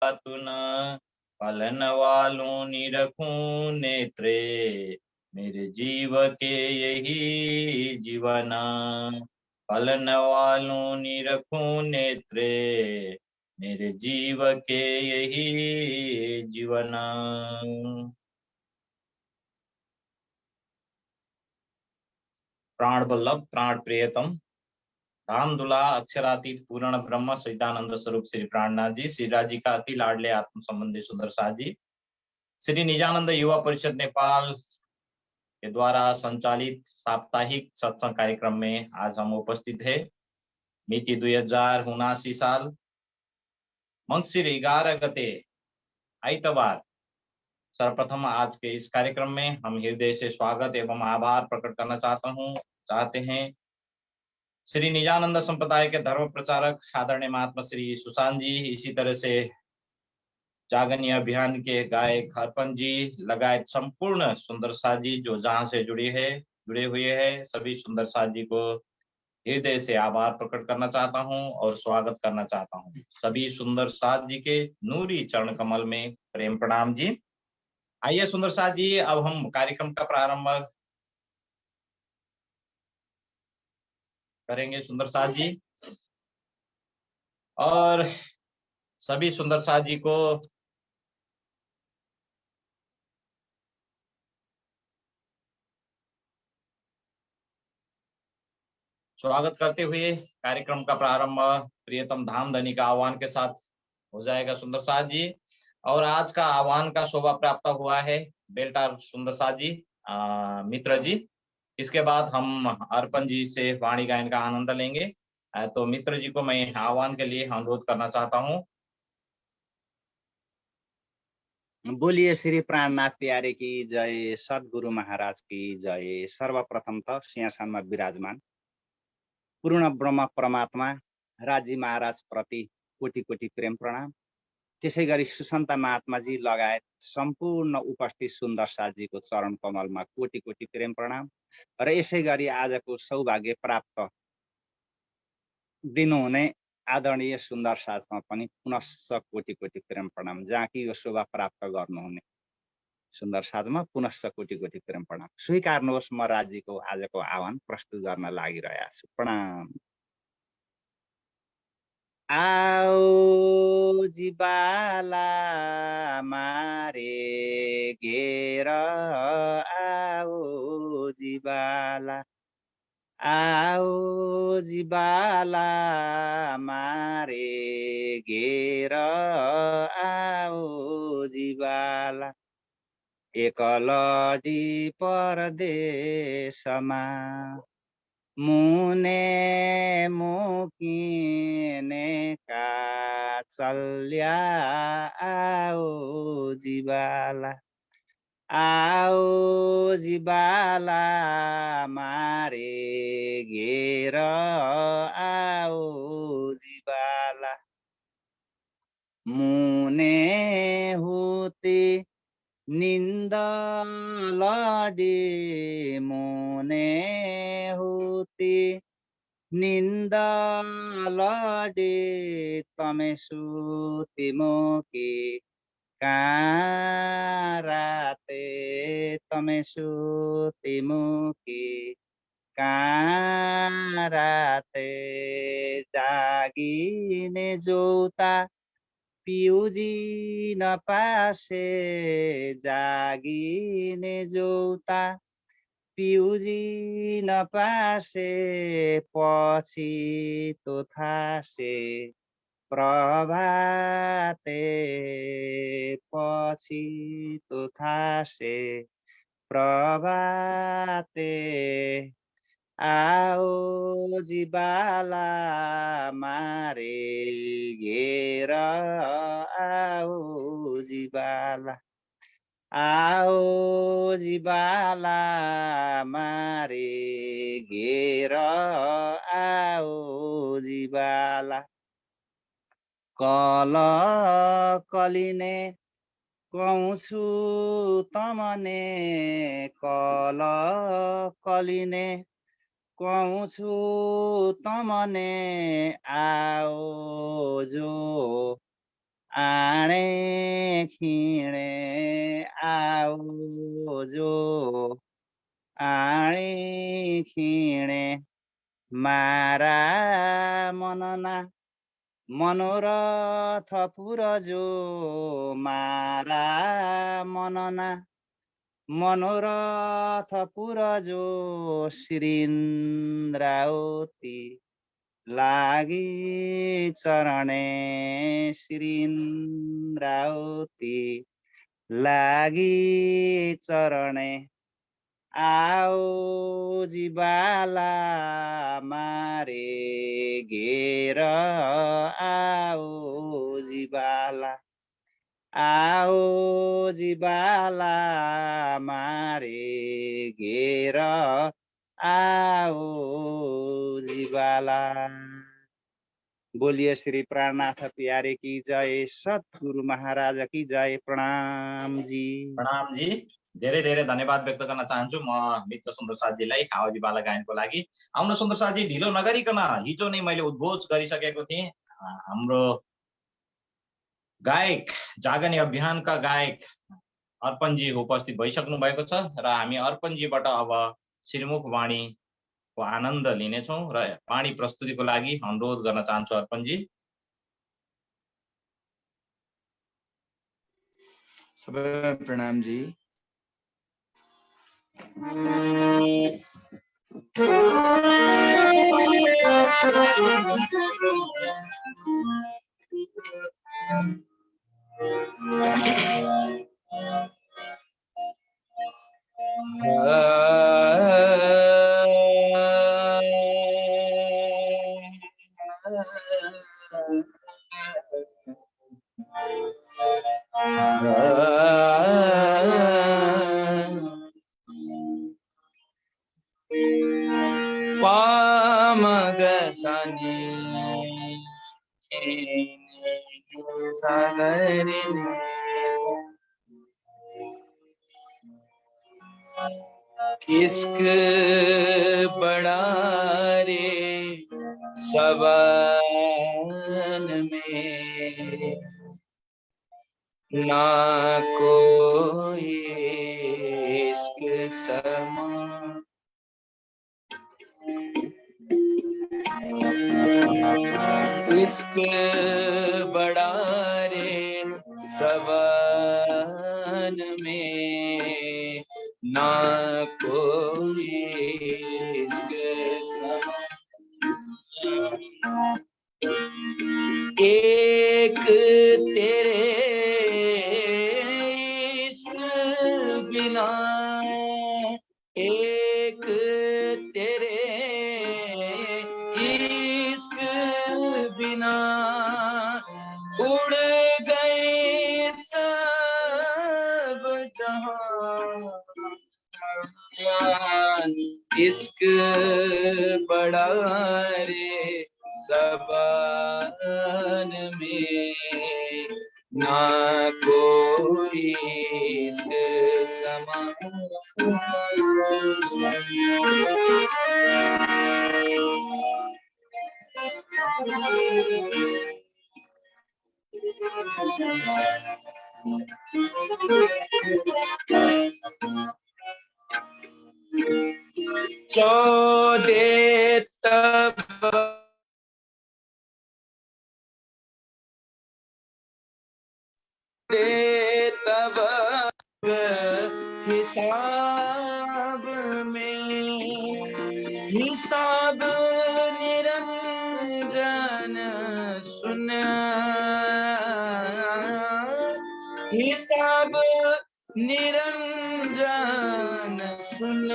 जातु न, पालन वालों निरखूं नेत्रे, मेरे जीव के यही जीवन। पालन वालों निरखूं नेत्रे, मेरे जीव के यही जीवन। प्राण वल्लभ प्राण प्रियतम राम दुला अक्षरातीत पूर्ण ब्रह्म सच्चिदानंद स्वरूप श्री प्राणनाथ जी, श्री राज जी का अति लाडले आत्म संबंधी सुंदर साथ जी, श्री निजानंद युवा परिषद नेपाल के द्वारा संचालित साप्ताहिक सत्संग कार्यक्रम में आज हम उपस्थित है। मिति 2079 साल मंगसिर 11 गते आइतवार। सर्वप्रथम आज के इस कार्यक्रम में हम हृदय से स्वागत एवं आभार प्रकट करना चाहते हैं श्री निजानंद संप्रदाय के धर्म प्रचारक आदरणीय महात्मा श्री सुशांत जी, इसी तरह से जागरणीय अभियान के गायक अर्पण जी लगायत संपूर्ण सुंदर साथ जी जो जहां से जुड़े हुए हैं, सभी सुंदर साथ जी को हृदय से आभार प्रकट करना चाहता हूं और स्वागत करना चाहता हूं। सभी सुंदर साथ जी के नूरी चरण कमल में प्रेम प्रणाम जी। आइए सुंदर साथ जी, अब हम कार्यक्रम का प्रारंभ करेंगे सुंदर साथ जी, और सभी सुंदर साथ जी को स्वागत करते हुए कार्यक्रम का प्रारंभ प्रियतम धाम धनी का आह्वान के साथ हो जाएगा सुंदर साथ जी। और आज का आह्वान का शोभा प्राप्त हुआ है बेल्टार सुंदर साथ जी, मित्र जी। इसके बाद हम अर्पण जी से वाणी गायन का आनंद लेंगे। तो मित्र जी को मैं आह्वान के लिए अनुरोध करना चाहता हूँ। बोलिए श्री प्राणनाथ प्यारे की जय, सद्गुरु महाराज की जय। सर्वप्रथम त सिंहासनमा विराजमान पूर्ण ब्रह्म परमात्मा राजी महाराज प्रति कोटि कोटि प्रेम प्रणाम। त्यसै गरी सुसन्ता महात्माजी लगायत सम्पूर्ण उपस्थित सुन्दर साथजीको चरण कमलमा कोटि कोटि प्रेम प्रणाम। र यसै गरी आजको सौभाग्य प्राप्त दिनुहुने आदरणीय सुन्दर साथमा पनि पुनश्च कोटि कोटि प्रेम प्रणाम। जहाँ कि यो शोभा प्राप्त गर्नुहुने सुन्दर साथमा पुनश्च कोटि कोटि प्रेम प्रणाम। स्वीकार्नुहोस्, म राज्यको आजको आह्वान प्रस्तुत गर्न लागिरहेको छु। प्रणाम। आओ जीवाला मारे घेर, आओ जीवाला, आओ जीवाला मारे घेर, आओ जीवाला एकलजी परदेशमा मुने मुकिने का चल्या, आओ जीवाला, आओ जीवाला मारे घेर, आओ जीवाला मुने हुते निंद लडे, मुने होते निंद लडे, तमे सुते मोके काराते, तमे सुते मोके काराते जागिने जोता पिउजी नपासे, जागिने जोता पिउजी नपासे, पछि तो थासे प्रभाते, पछि तो थासे प्रभाते आओ जीवाला मारे घेर, आओ जीवाला, आओ जीवाला मारे घेर, आओ जीवाला कल कलिने कौछु तमने, कल कलिने कौछु तमने आओ जो आणे खिणे आओ जो आणे खिणे मारा मनना मनोरथ पुरजो मारा मनना मनोरथ पुरजो श्रीन्द्रावती लागि चरणे श्रीन्द्रावती लागि चरणे आओ जिबाला मारे घेर आओ जिबाला आओ जिबाला मारे घेर आओ जिबाला। बोलिए श्री प्राणनाथ प्यारे की जय, सद्गुरु महाराज की जय। प्रणाम जी। प्रणाम जी। धेरै धेरै धन्यवाद व्यक्त गर्न चाहन्छु म मित्र सुन्दर साथीलाई हावाजी बाला गायनको लागि। आउन सुन्दर साथी, ढिलो नगरिकन हिजो नै मैले उद्घोष गरिसकेको थिएँ, हाम्रो गायक जागने अभियानका गायक अर्पणजी उपस्थित भइसक्नु भएको छ र हामी अर्पणजीबाट अब श्रीमुख वाणीको आनन्द लिनेछौँ र वाणी प्रस्तुतिको लागि अनुरोध गर्न चाहन्छु अर्पणजी। सबैलाई प्रणाम जी। इश्क बड़ा रे सबन में, ना कोई इश्क समा। इश्क बड़ा रे सबन में, ना कोई इश्क समा। एक तेरे इश्क बिना, एक तेरे इश्क बिना उड़ गए सब जहां। इश्क बड़ा रे सबन में, ना कोई इश्क समा। चौदे तब तब हिसाब में, हिसाब निरंजन सुन, हिसाब निरंजन सुन।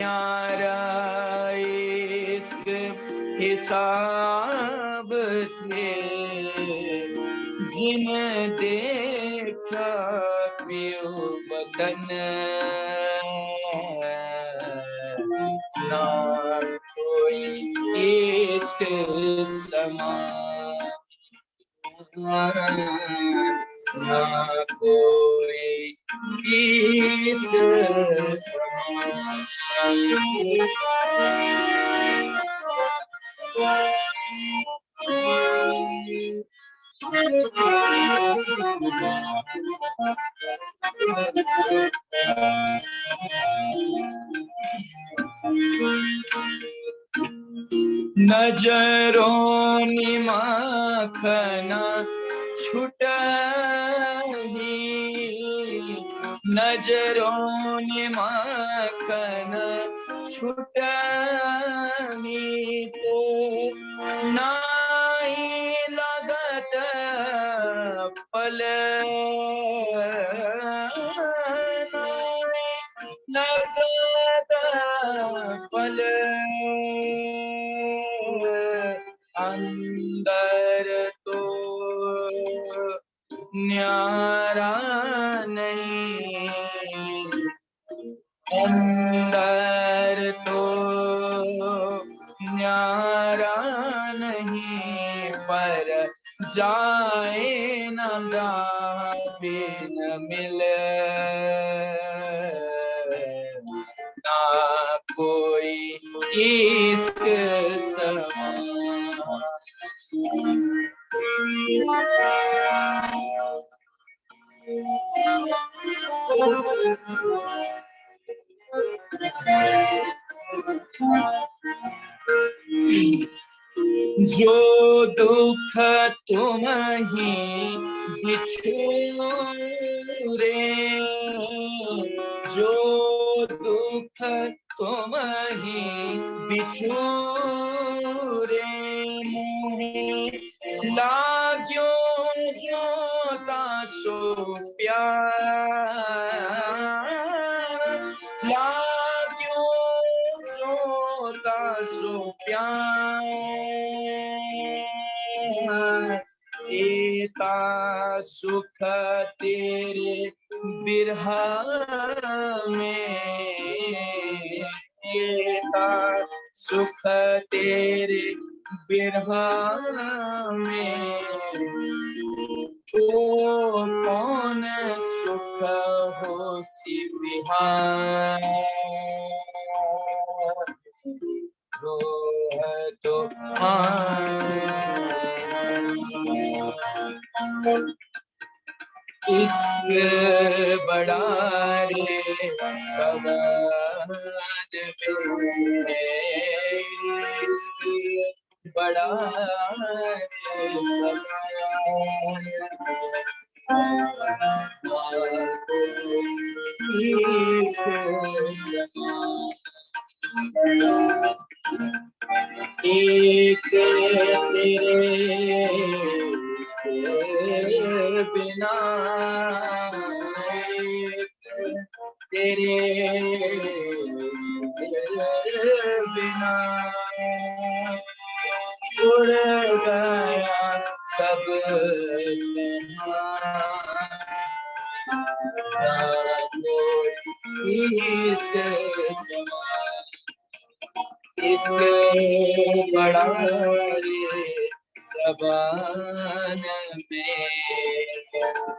प्यारा इश्क हिसाब थे, जिन देखा पियो बदन, ना कोई इश्क समा। ना कोई इश्क नजरों निमाखना छुटही नजरों निमाखना छुटही तो नाई लगत पल लगत पल अंदर तो न्यारा नहीं अंदर तो न्यारा नहीं पर जाए न बिन मिले ना कोई इश्क समान जो दुख तुम ही बिछोरे जो दुख तुम ही बिछोरे मोहे लाग्यो जो तासो प्यार लाग्यो जो तासो प्यार एता सुख तेरे बिरहा में एता सुख तेरे बिरहा में तो कौन सुख हो सिविहार रोह तो इश्क बड़ा रे सवाल में इश्क बड़ा रे सवाल इश्क एक तेरे इश्क बिना एक तेरे इश्क बिना उड़ गया सब इश्क समान इश्क बड़ा रे सबान में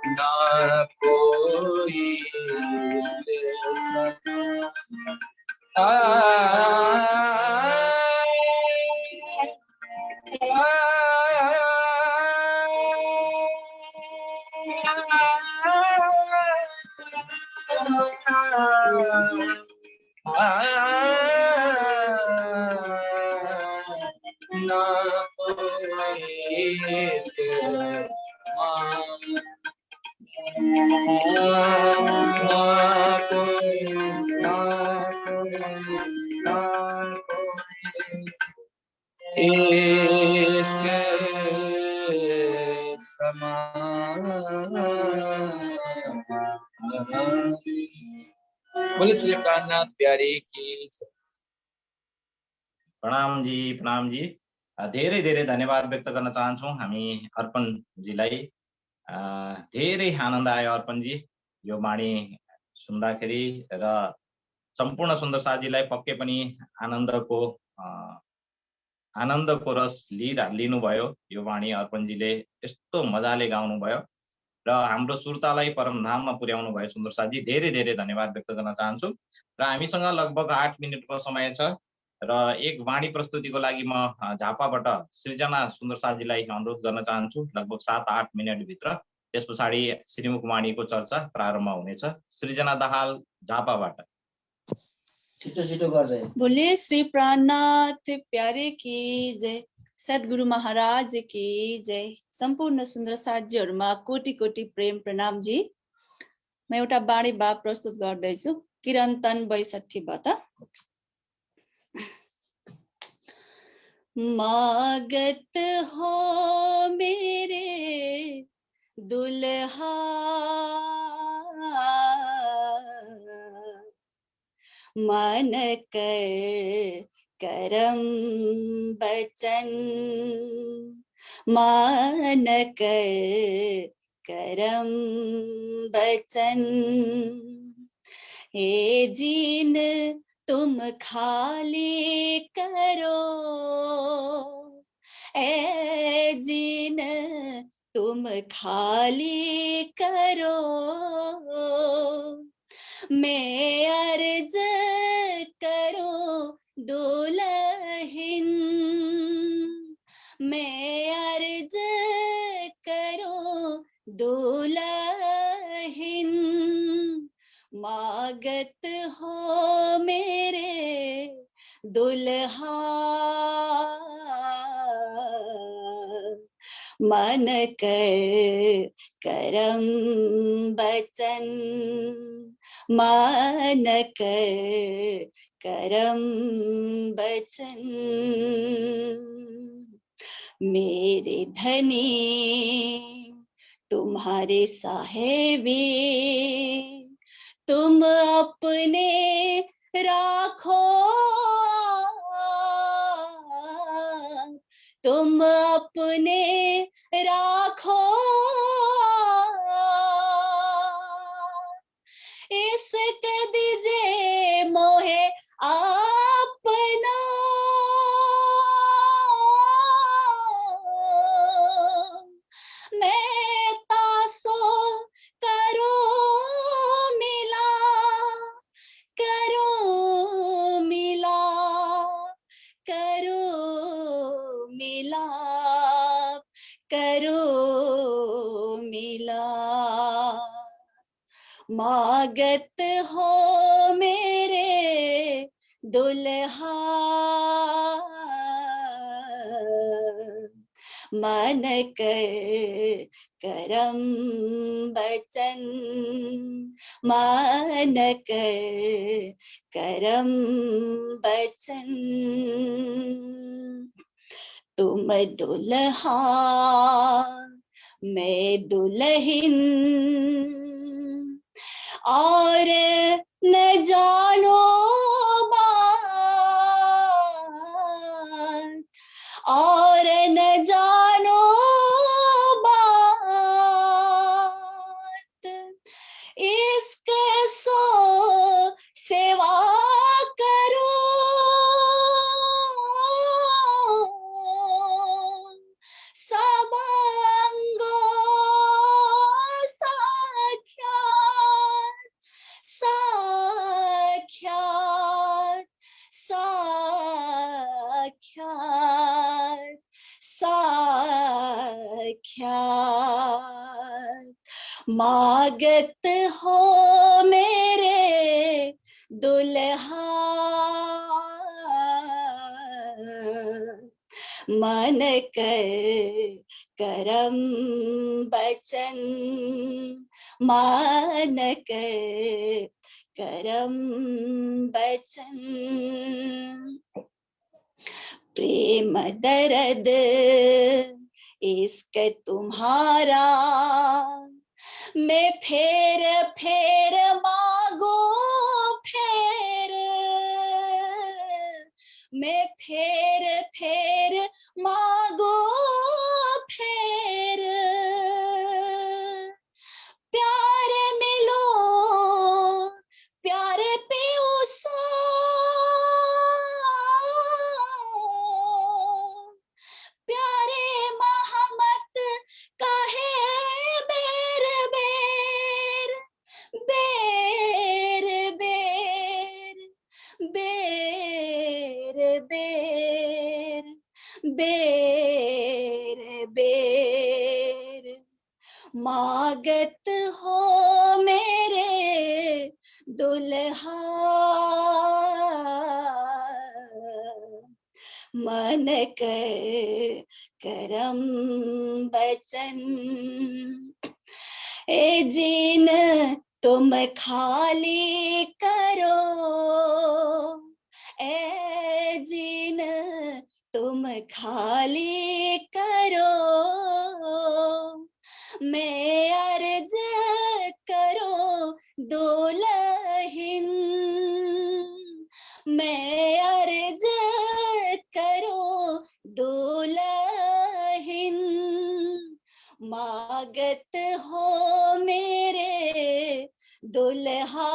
ना कोई इश्क समान ना इश्क इश्क बोले श्री प्राणनाथ प्यारे की प्रणाम जी धेरै धेरै धन्यवाद व्यक्त गर्न चाहन्छौँ हामी अर्पणजीलाई धेरै आनन्द आयो अर्पणजी यो वाणी सुन्दाखेरि र सम्पूर्ण सुन्दर साथीलाई पक्कै पनि आनन्दको रस लिनुभयो यो वाणी अर्पणजीले यस्तो मजाले गाउनुभयो र हाम्रो सुर्तालाई परमधाममा पुर्याउनु भयो सुन्दर साथी, धेरै धेरै धन्यवाद व्यक्त गर्न चाहन्छु। र हामीसँग लगभग 8 मिनेटको समय छ र एक वाणी प्रस्तुतिको लागि म झापाबाट सृजना सुन्दर साथीलाई अनुरोध गर्न चाहन्छु लगभग 7-8 मिनेटभित्र। त्यस पछाडि श्रीमुख वाणीको चर्चा प्रारम्भ हुनेछ। सृजना दाहाल झापाबाट। छिटो छिटो गर्दै। बोले श्री प्राणनाथ प्यारे की जय, सद्गुरु महाराज की जय। सम्पूर्ण सुन्दर साथीहरुमा कोटि कोटि प्रेम प्रणाम जी। म एउटा बाणी भाव प्रस्तुत गर्दैछु किरन्तन 62 बाट। मागत हो मेरे दुल्हा, मन कर करम बचन, मान कर करम बचन। हे जीन तुम खाली करो, ए जीन तुम खाली करो। मैं अर्ज करूं दुल्हन, मैं अर्ज करूं दुल्हन। मागत हो मेरे दुल्हा, मन कर करम बचन, मान कर करम बचन। मेरे धनी तुम्हारे साहेबी, तुम अपने राखो, तुम अपने राखो। इसक दीजे मोहे अपना, मैं तासो करो मिला, करो मिला, करो मिला, करो मिला। मागत हो मेरे दुल्हा, मन कर करम बचन, मान कर करम बचन। तुम दुल्हा मैं दुल्हन, और न जानो बात, और न जानो बात। इश्क सो सेवा करो, सब अंगों साख्यात, साख्यात, साख्यात, साख्यात। मागत हो मेरे दुल्हा, मन कर करम बचन, मान कर करम बचन। प्रेम दर्द इश्क तुम्हारा, मैं फेर फेर मांगो फेर, मैं फेर फेर मांगो फेर। प्यार मिलो प्यार पियो सो, प्यारे महमत कहे बेर बेर बेर मागत हो मेरे दुल्हा मन कर करम बचन ए जीन तुम खाली करो ए जीन तुम खाली करो मैं अर्ज करो दुल्हन मैं अर्ज करो दुल्हन मागत हो मेरे दुल्हा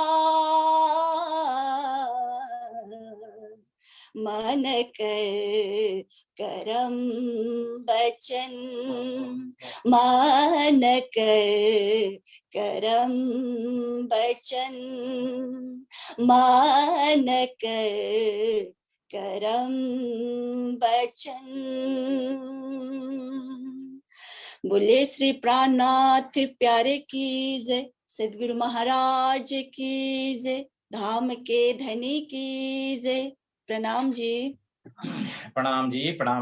मन कर करम बचन मान कर करम बचन मान कर करम बचन। बोले श्री प्राणनाथ प्यारे की जय, सद्गुरु महाराज की जय, धाम के धनी की जय। प्रणाम जी। प्रणाम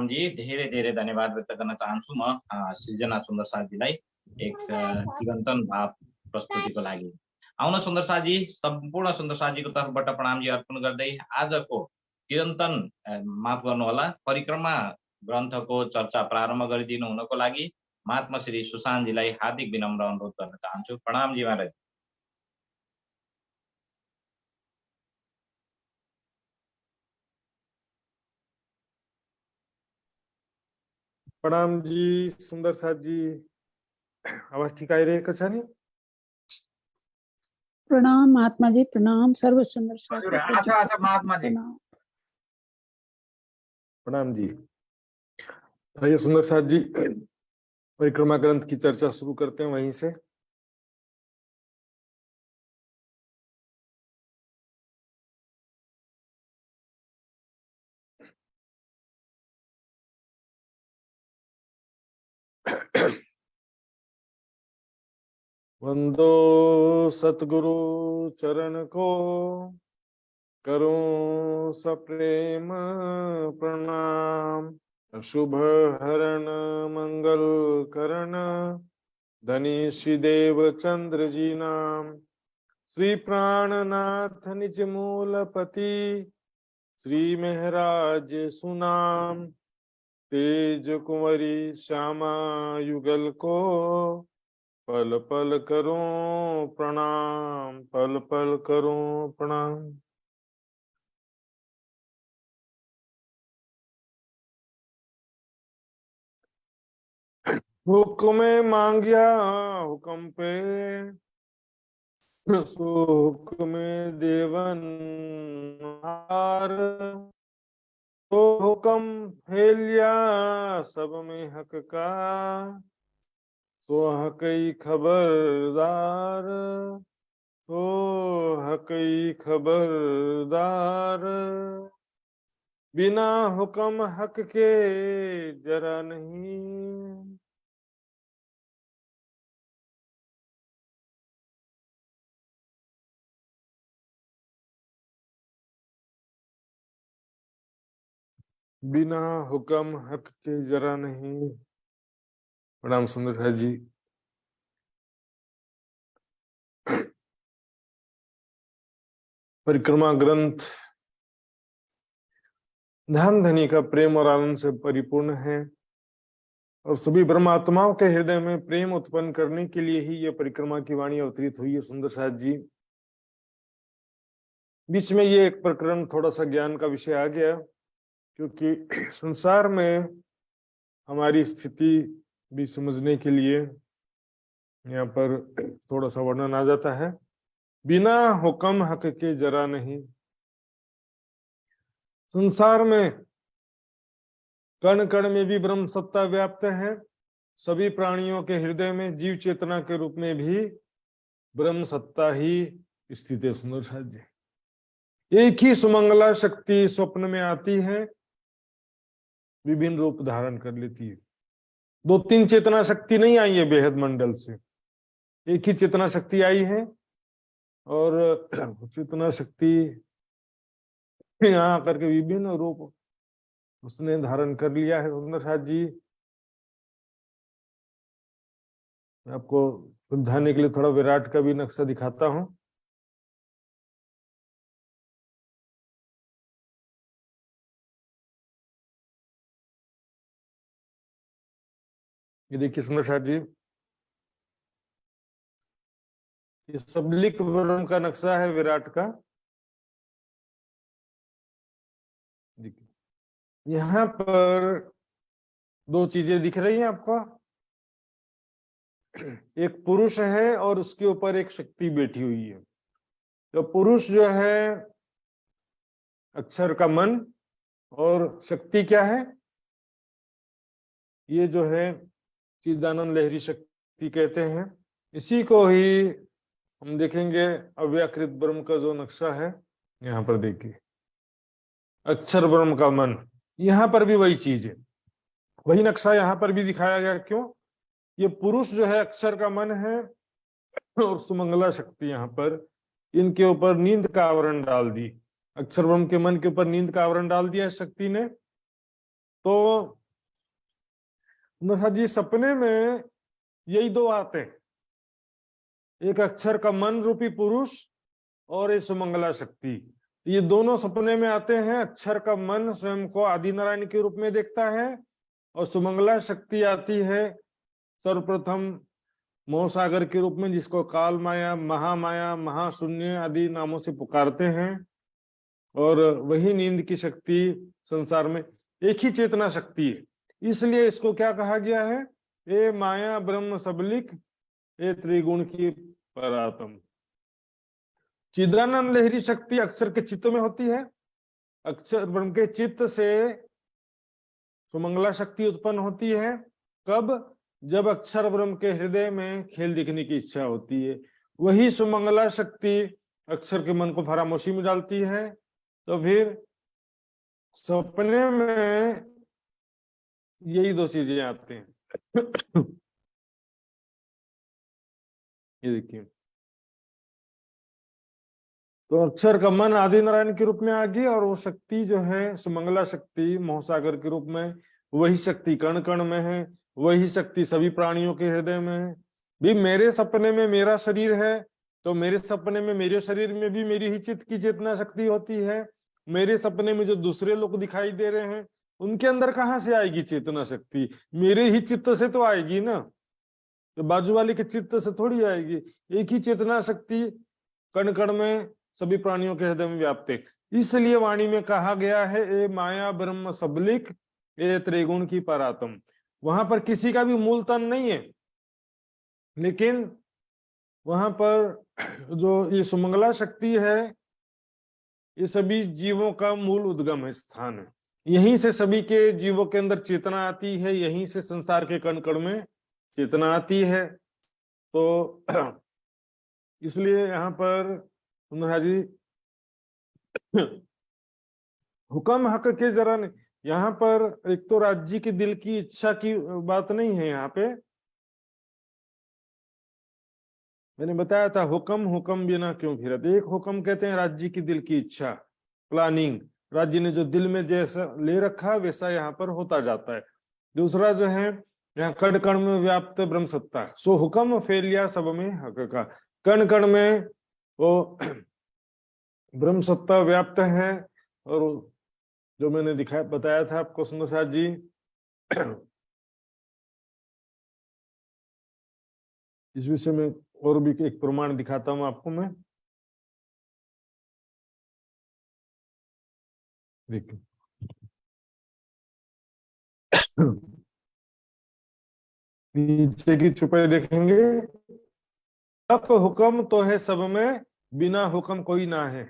जी धेरै धेरै धन्यवाद व्यक्त गर्न चाहन्छु म सृजना सुन्दर साथीलाई एक चिरन्तन भाव प्रस्तुतिको लागि। आउन सुन्दर साथी, सम्पूर्ण सुन्दर साथीको तर्फबाट प्रणाम जी अर्पण गर्दै आजको चिरन्तन माफ गर्नुहोला परिक्रमा ग्रन्थको चर्चा प्रारम्भ गरिदिनु हुनको लागि महात्मा श्री सुशान्त जीलाई हार्दिक विनम्र अनुरोध गर्न चाहन्छु। प्रणाम जी महाराज। प्रणाम जी सुंदर साथ जी, आवाज ठीक आई रही कछा नहीं? प्रणाम महात्मा जी, प्रणाम सर्व सुंदर साथ हजुर आशा महात्मा जी प्रणाम जी। आइए सुंदर साथ जी परिक्रमा ग्रंथ की चर्चा शुरू करते हैं वहीं से। वंदो सतगुरु चरण को करूं सप्रेम प्रणाम, शुभ हरण मंगल करण धनी देव चंद्र जी नाम। श्री प्राणनाथ निज मूलपति श्री महराज सुनाम, तेज कुंवरी श्यामा युगल को पल पल करूं प्रणाम, पल पल करूं प्रणाम। हुक्म मांगिया हुक्म पे सो हुक्म देवन हार, तो हुक्म फैलिया सब में हक का सो हकई खबरदार, तो हकई खबरदार। बिना हुक्म हक के जरा नहीं, बिना हुक्म हक के जरा नहीं। प्रणाम सुंदर जी। परिक्रमा ग्रंथ ध्यान धनी का प्रेम और आनंद से परिपूर्ण है और सभी ब्रह्मात्माओं के हृदय में प्रेम उत्पन्न करने के लिए ही यह परिक्रमा की वाणी अवतरित हुई है। सुंदर साथ जी, बीच में ये एक प्रकरण थोड़ा सा ज्ञान का विषय आ गया, क्योंकि संसार में हमारी स्थिति भी समझने के लिए यहाँ पर थोड़ा सा वर्णन आ जाता है। बिना हुक्म हक के जरा नहीं। संसार में कण कण में भी ब्रह्म सत्ता व्याप्त है, सभी प्राणियों के हृदय में जीव चेतना के रूप में भी ब्रह्म सत्ता ही स्थित है। सुंदर साथ जी, एक ही सुमंगला शक्ति स्वप्न में आती है, विभिन्न रूप धारण कर लेती है। 2-3 चेतना शक्ति नहीं आई है बेहद मंडल से, एक ही चेतना शक्ति आई है और चेतना शक्ति यहाँ आकर के विभिन्न रूप उसने धारण कर लिया है। सुंदर साथ जी, मैं आपको समझाने के लिए थोड़ा विराट का भी नक्शा दिखाता हूं। ये देखिए सुंदर साथ जी, ये सबलिक ब्रह्म का नक्शा है विराट का। देखिए यहाँ पर 2 चीजें दिख रही हैं आपको, एक पुरुष है और उसके ऊपर एक शक्ति बैठी हुई है। तो पुरुष जो है अक्षर का मन और शक्ति क्या है, ये जो है चिदानंद लहरी शक्ति कहते हैं। इसी को ही हम देखेंगे अव्याकृत ब्रह्म का जो नक्शा है, यहाँ पर देखिए अक्षर ब्रह्म का मन, यहाँ पर भी वही चीज है, वही नक्शा यहाँ पर भी दिखाया गया। क्यों? ये पुरुष जो है अक्षर का मन है और सुमंगला शक्ति यहाँ पर, इनके ऊपर नींद का आवरण डाल दी, अक्षर ब्रह्म के मन के ऊपर नींद का आवरण डाल दिया शक्ति ने। तो जी सपने में यही 2 आते हैं, एक अक्षर का मन रूपी पुरुष और ये सुमंगला शक्ति, ये दोनों सपने में आते हैं। अक्षर का मन स्वयं को आदि नारायण के रूप में देखता है और सुमंगला शक्ति आती है सर्वप्रथम मोहसागर के रूप में, जिसको काल माया, महामाया, महाशून्य आदि नामों से पुकारते हैं। और वही नींद की शक्ति संसार में एक ही चेतना शक्ति है, इसलिए इसको क्या कहा गया है, ए माया ब्रह्म सबलिक ए त्रिगुण की परात्म। चिदानंद लहरी शक्ति अक्षर के चित्त में होती है, अक्षर ब्रह्म के चित्त से सुमंगला शक्ति उत्पन्न होती है। कब? जब अक्षर ब्रह्म के हृदय में खेल दिखने की इच्छा होती है। वही सुमंगला शक्ति अक्षर के मन को फरामोशी में डालती है। तो फिर सपने में यही 2 चीजें आते हैं। ये देखिए, तो अक्षर का मन आदि नारायण के रूप में आ गई और वो शक्ति जो है सुमंगला शक्ति मोहसागर के रूप में, वही शक्ति कण कण में है, वही शक्ति सभी प्राणियों के हृदय में है। भी मेरे सपने में मेरा शरीर है, तो मेरे सपने में मेरे शरीर में भी मेरी ही चित्त की चेतना शक्ति होती है। मेरे सपने में जो दूसरे लोग दिखाई दे रहे हैं, उनके अंदर कहाँ से आएगी चेतना शक्ति? मेरे ही चित्त से तो आएगी ना, तो बाजू वाले के चित्त से थोड़ी आएगी। एक ही चेतना शक्ति कण कण में सभी प्राणियों के हृदय में व्याप्त है। इसलिए वाणी में कहा गया है, ए माया ब्रह्म सबलिक ए त्रिगुण की परात्म। वहां पर किसी का भी मूल तन नहीं है, लेकिन वहां पर जो ये सुमंगला शक्ति है, ये सभी जीवों का मूल उद्गम है, स्थान है। यहीं से सभी के जीवों के अंदर चेतना आती है, यहीं से संसार के कण कण में चेतना आती है। तो इसलिए यहाँ पर जी हुक्म हक के जरा नहीं, यहाँ पर एक तो राज्य के दिल की इच्छा की बात नहीं है। यहाँ पे मैंने बताया था, हुक्म बिना क्यों फिरत। एक हुक्म कहते हैं राज्य की दिल की इच्छा, प्लानिंग, राज्य ने जो दिल में जैसा ले रखा वैसा यहाँ पर होता जाता है। दूसरा जो है यहाँ कण कण में व्याप्त ब्रह्म सत्ता, सो हुक्म फैलिया सब में हक का। कण कण में वो ब्रह्म सत्ता व्याप्त है। और जो मैंने बताया था आपको सुंदर साथ जी, इस विषय में और भी एक प्रमाण दिखाता हूं आपको मैं। देखिए नीचे की छुपाई देखेंगे, हक हुक्म तो है सब में, बिना हुक्म कोई ना है।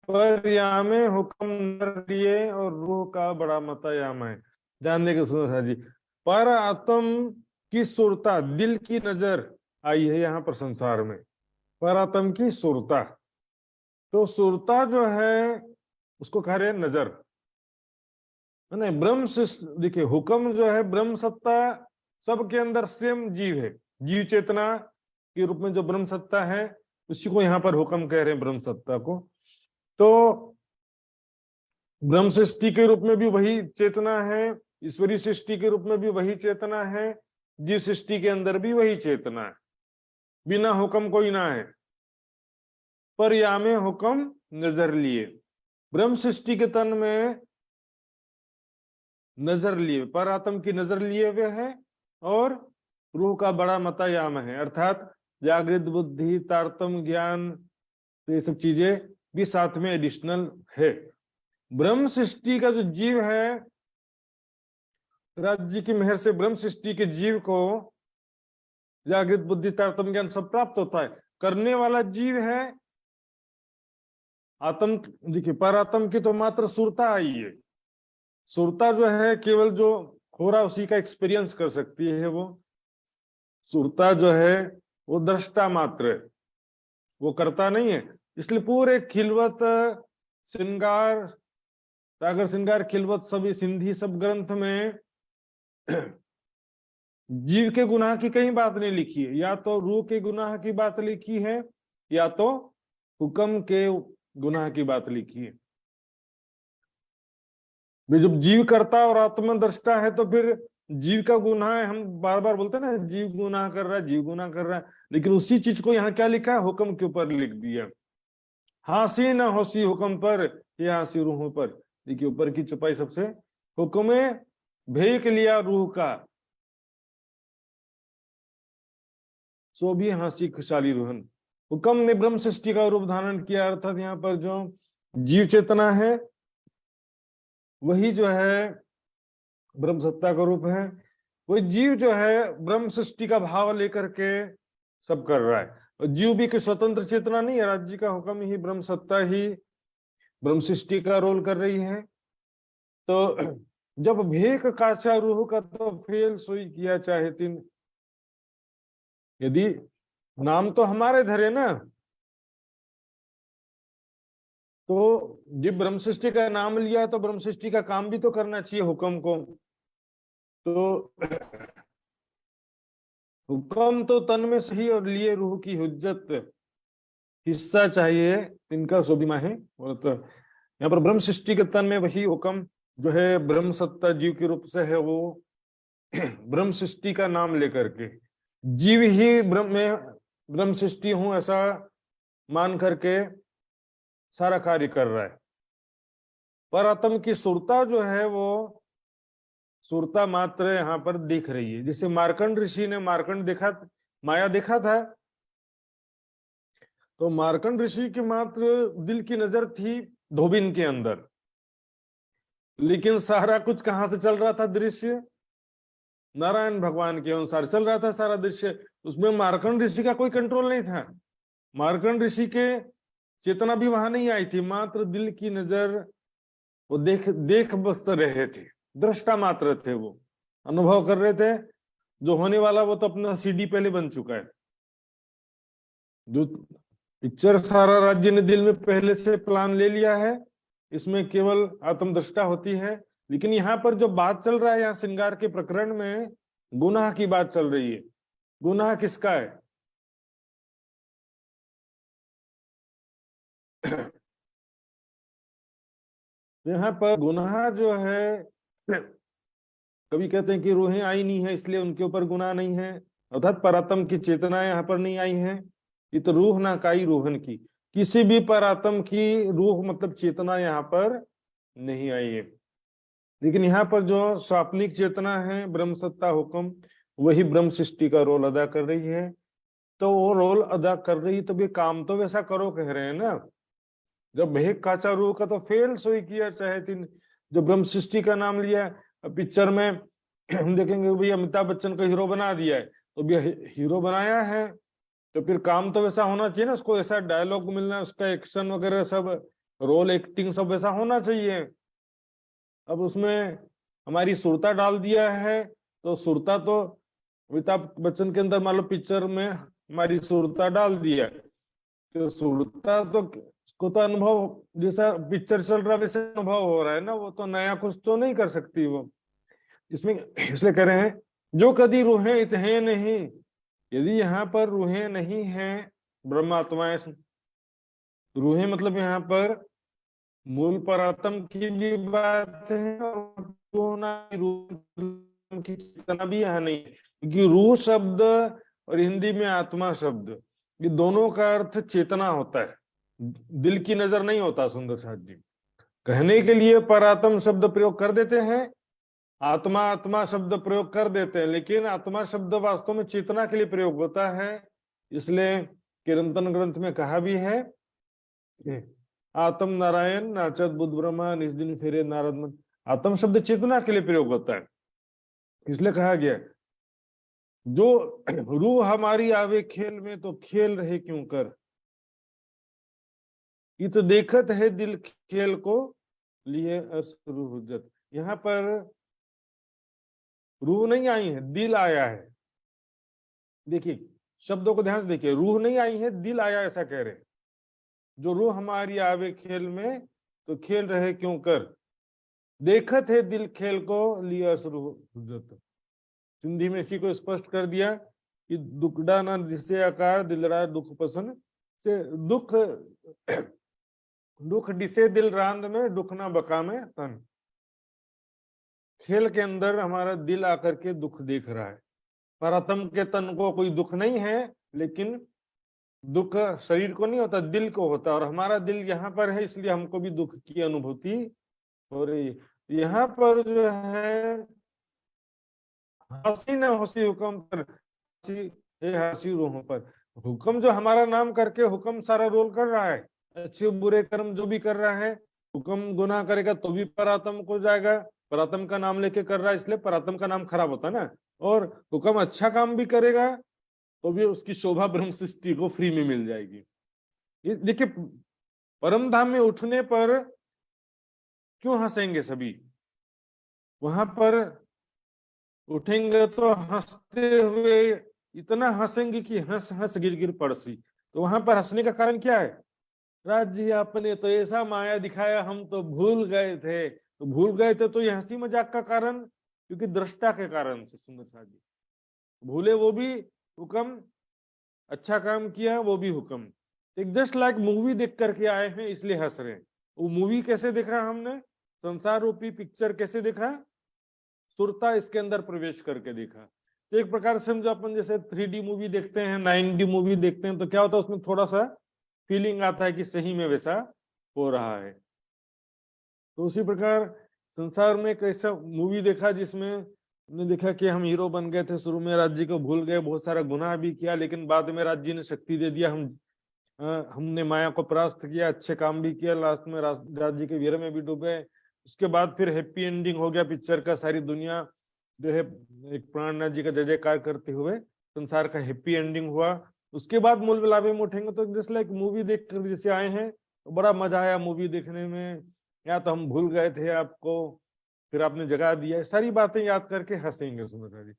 पर या में हुक्म न लिए और रूह का बड़ा मता याम है। ध्यान देंगे सुंदर जी, पर आत्म की सुरता, दिल की नजर आई है यहाँ पर संसार में, पर आत्म की सुरता। तो सुरता जो है उसको कह रहे हैं नजर। नहीं, ब्रह्म देखिए, हुक्म जो है ब्रह्म सत्ता सबके अंदर सेम जीव है, जीव चेतना के रूप में जो ब्रह्म सत्ता है उसी को यहाँ पर हुक्म कह रहे हैं, ब्रह्म सत्ता को। तो ब्रह्म सृष्टि के रूप में भी वही चेतना है, ईश्वरीय सृष्टि के रूप में भी वही चेतना है, जीव सृष्टि के अंदर भी वही चेतना है, बिना हुक्म कोई ना है। पर या में हुक्म नजर लिए, ब्रह्म सृष्टि के तन में नजर लिए, पर आत्म की नजर लिए हुए है, और रूह का बड़ा मतायाम है, अर्थात जागृत बुद्धि, तारतम ज्ञान, तो ये सब चीजें भी साथ में एडिशनल है। ब्रह्म सृष्टि का जो जीव है, राज्य की मेहर से ब्रह्म सृष्टि के जीव को जागृत बुद्धि, तारतम ज्ञान सब प्राप्त होता है। करने वाला जीव है आत्म। देखिए, पर आत्म की तो मात्र सुरता आई है, सुरता जो है केवल जो हो रहा उसी का एक्सपीरियंस कर सकती है। वो सुरता जो है वो दृष्टा मात्र है, वो करता नहीं है। इसलिए पूरे खिलवत श्रृंगार, सागर श्रृंगार, खिलवत, सभी सिंधी सब ग्रंथ में जीव के गुनाह की कहीं बात नहीं लिखी है, या तो रूह के गुनाह की बात लिखी है, या तो हुक्म के गुनाह की बात लिखी है। जब जीव करता और आत्मा दृष्टा है तो फिर जीव का गुनाह है, हम बार बार बोलते हैं ना, जीव गुनाह कर रहा है, जीव गुनाह कर रहा है, लेकिन उसी चीज को यहाँ क्या लिखा है, हुक्म के ऊपर लिख दिया। हासी ना होसी हुक्म पर, ये हासी रूहों पर। देखिए, ऊपर की चुपाई सबसे, हुक्म भेक लिया रूह का, सो भी हासी खुशहाली रूहन। हुक्म ने ब्रह्म सृष्टि का रूप धारण किया, अर्थात यहाँ पर जो जीव चेतना है वही जो है ब्रह्म सत्ता का रूप है। वही जीव जो है ब्रह्म सृष्टि का भाव लेकर के सब कर रहा है। और जीव भी कोई स्वतंत्र चेतना नहीं है, राज्य का हुक्म ही, ब्रह्म सत्ता ही ब्रह्म सृष्टि का रोल कर रही है। तो जब भेक काचा रूह का तो फेल सोई किया चाहे तीन, यदि नाम तो हमारे धरे ना, तो जब ब्रह्म सृष्टि का नाम लिया तो ब्रह्म सृष्टि का काम भी तो करना चाहिए हुक्म को। तो हुक्म तो तन में सही और लिए रूह की हुज्जत, हिस्सा चाहिए तिनका सोबिमा है। और तो यहाँ पर ब्रह्म सृष्टि के तन में वही हुक्म जो है ब्रह्म सत्ता जीव के रूप से है, वो ब्रह्म सृष्टि का नाम लेकर के जीव ही ब्रह्म सृष्टि हूं ऐसा मान करके सारा कार्य कर रहा है। पर आत्म की सुरता जो है वो सुरता मात्र यहाँ पर दिख रही है। जैसे मार्कंड ऋषि ने मार्कंड देखा, माया देखा था, तो मार्कंड ऋषि की मात्र दिल की नजर थी धोबिन के अंदर, लेकिन सारा कुछ कहाँ से चल रहा था दृश्य, नारायण भगवान के अनुसार चल रहा था सारा दृश्य। उसमें मार्कंड ऋषि का कोई कंट्रोल नहीं था, मार्कंड ऋषि के चेतना भी वहां नहीं आई थी, मात्र दिल की नजर वो देख बस रहे थे, दृष्टा मात्र थे, वो अनुभव कर रहे थे। जो होने वाला वो तो अपना सीडी पहले बन चुका है, जो पिक्चर सारा राज्य ने दिल में पहले से प्लान ले लिया है, इसमें केवल आत्मदृष्टा होती है। लेकिन यहाँ पर जो बात चल रहा है, यहाँ श्रृंगार के प्रकरण में गुनाह की बात चल रही है। गुनाह किसका है? यहाँ पर गुनाह जो है, कभी कहते हैं कि रूहें आई नहीं है इसलिए उनके ऊपर गुनाह नहीं है, अर्थात परात्म की चेतना यहाँ पर नहीं आई है। ये तो रूह ना काई रूहन की, किसी भी परात्म की रूह मतलब चेतना यहाँ पर नहीं आई है। लेकिन यहाँ पर जो स्वाप्निक चेतना है ब्रह्म सत्ता हुक्म, वही ब्रह्म सृष्टि का रोल अदा कर रही है। तो वो रोल अदा कर रही, तो भी काम तो वैसा करो कह रहे हैं ना। जब भेक काचा रूह का तो फेल सोई किया चाहे तीन, जो ब्रह्म सृष्टि का नाम लिया पिक्चर में हम देखेंगे भाई अमिताभ बच्चन को हीरो बना दिया है, तो भी हीरो बनाया है तो फिर काम तो वैसा होना चाहिए ना, उसको ऐसा डायलॉग मिलना, उसका एक्शन वगैरह सब रोल एक्टिंग सब वैसा होना चाहिए। अब उसमें हमारी सुरता डाल दिया है, तो सुरता तो अमिताभ बच्चन के अंदर मान लो पिक्चर में हमारी सुरता डाल दिया, तो सुरता तो उसको तो अनुभव, जैसा पिक्चर चल रहा वैसे अनुभव हो रहा है ना, वो तो नया कुछ तो नहीं कर सकती वो इसमें। इसलिए कह रहे हैं जो कदी रूहें इत हैं नहीं, यदि यहाँ पर रूहें नहीं हैं, ब्रह्मात्माएं, रूहें मतलब यहाँ पर मूल परात्म की भी बात है और रूह की चेतना भी यहाँ नहीं है, क्योंकि रूह शब्द और हिंदी में आत्मा शब्द, ये दोनों का अर्थ चेतना होता है, दिल की नजर नहीं होता। सुंदर साथ जी कहने के लिए परात्म शब्द प्रयोग कर देते हैं, आत्मा आत्मा शब्द प्रयोग कर देते हैं, लेकिन आत्मा शब्द वास्तव में चेतना के लिए प्रयोग होता है। इसलिए कीर्तन ग्रंथ में कहा भी है, आत्म नारायण नाचत बुद्ध ब्रह्मा निज दिन फेरे नारद मन। आत्म शब्द चेतना के लिए प्रयोग होता है, इसलिए कहा गया जो रूह हमारी आवे खेल में तो खेल रहे क्यों कर, ये तो देखत है दिल खेल को लिए अश्रु हुज्जत। यहाँ पर रूह नहीं आई है, दिल आया है। देखिए शब्दों को ध्यान से देखिए, रूह नहीं आई है, दिल आया, ऐसा कह रहे हैं। जो रूह हमारी आवे खेल में तो खेल रहे क्यों कर, देखत है दिल खेल को लिए अश्रु हुज्जत। सिंधी में इसी को स्पष्ट कर दिया कि दुखड़ा ना दिसे आकार दिलरा दुख पसंद से, दुख दुख दिसे दिल रांद में दुख ना बका में तन। खेल के अंदर हमारा दिल आकर के दुख देख रहा है, परात्म के तन को कोई दुख नहीं है, लेकिन दुख शरीर को नहीं होता, दिल को होता है, और हमारा दिल यहाँ पर है, इसलिए हमको भी दुख की अनुभूति हो रही है। यहाँ पर जो है हंसी न हंसी हुक्म पर, हंसी रूहों पर, हुक्म जो हमारा नाम करके हुक्म सारा रोल कर रहा है, अच्छे बुरे कर्म जो भी कर रहा है, हुक्म गुनाह करेगा तो भी परात्म को जाएगा, परात्म का नाम लेके कर रहा है, इसलिए परात्म का नाम खराब होता है ना। और हुक्म अच्छा काम भी करेगा तो भी उसकी शोभा ब्रह्म सृष्टि को फ्री में मिल जाएगी। ये देखिए परम धाम में उठने पर क्यों हंसेंगे सभी, वहां पर उठेंगे तो हंसते हुए इतना हंसेंगे कि हंस हंस गिर गिर पड़सी। तो वहां पर हंसने का कारण क्या है, राज्य आपने तो ऐसा माया दिखाया हम तो भूल गए थे। तो भूल गए थे तो ये हंसी मजाक का कारण, क्योंकि दृष्टा के कारण से सुंदर साथ जी भूले, वो भी हुक्म, अच्छा काम किया वो भी हुक्म। एक जस्ट लाइक मूवी देख करके आए हैं इसलिए हंस रहे हैं। वो मूवी कैसे देखा हमने, संसार रूपी पिक्चर कैसे देखा, सुरता इसके अंदर प्रवेश करके देखा। तो एक प्रकार से हम जो अपन जैसे 3D मूवी देखते हैं, 9D मूवी देखते हैं, तो क्या होता है उसमें थोड़ा सा फीलिंग आता है कि सही में वैसा हो रहा है। तो उसी प्रकार संसार में एक ऐसा मूवी देखा जिसमें हमने देखा कि हम हीरो बन गए थे, शुरू में राज्य को भूल गए, बहुत सारा गुनाह भी किया, लेकिन बाद में राज्य ने शक्ति दे दिया, हमने माया को परास्त किया, अच्छे काम भी किया, लास्ट में राज्य के वीर में भी डूबे। उसके बाद फिर हैप्पी एंडिंग हो गया पिक्चर का, सारी दुनिया जो है एक प्राणनाथ जी का जय जयकार करते हुए संसार का हैप्पी एंडिंग हुआ। उसके बाद मूल विलापे में उठेंगे तो जैसे लाइक मूवी देख कर जैसे आए हैं तो बड़ा मजा आया मूवी देखने में, या तो हम भूल गए थे आपको फिर आपने जगा दिया, सारी बातें याद करके हंसेंगे। सुंदर जी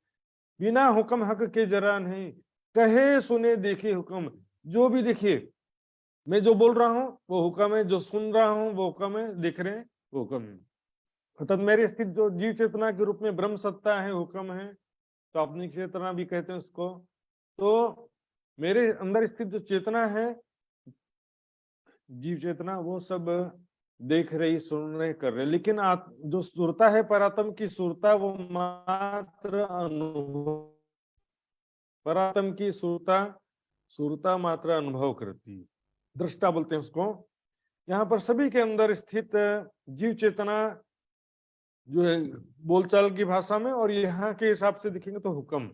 बिना हुक्म हक के जरा नहीं, कहे सुने देखे हुक्म। जो भी देखिए मैं जो बोल रहा हूँ वो हुक्म है, जो सुन रहा हूँ वो हुक्म है, देख रहे हैं वो हुक्म है। अर्थात मेरे स्थित जो जीव चेतना के रूप में ब्रह्म सत्ता है, हुक्म है, तो अपनी चेतना भी कहते हैं उसको। तो मेरे अंदर स्थित जो चेतना है, जीव चेतना, वो सब देख रही, सुन रहे, कर रहे, लेकिन जो सुरता है परात्म की सुरता, वो मात्र अनुभव, परात्म की सुरता मात्र अनुभव करती है, दृष्टा बोलते हैं उसको। यहाँ पर सभी के अंदर स्थित जीव चेतना जो है बोलचाल की भाषा में, और यहाँ के हिसाब से देखेंगे तो हुक्म,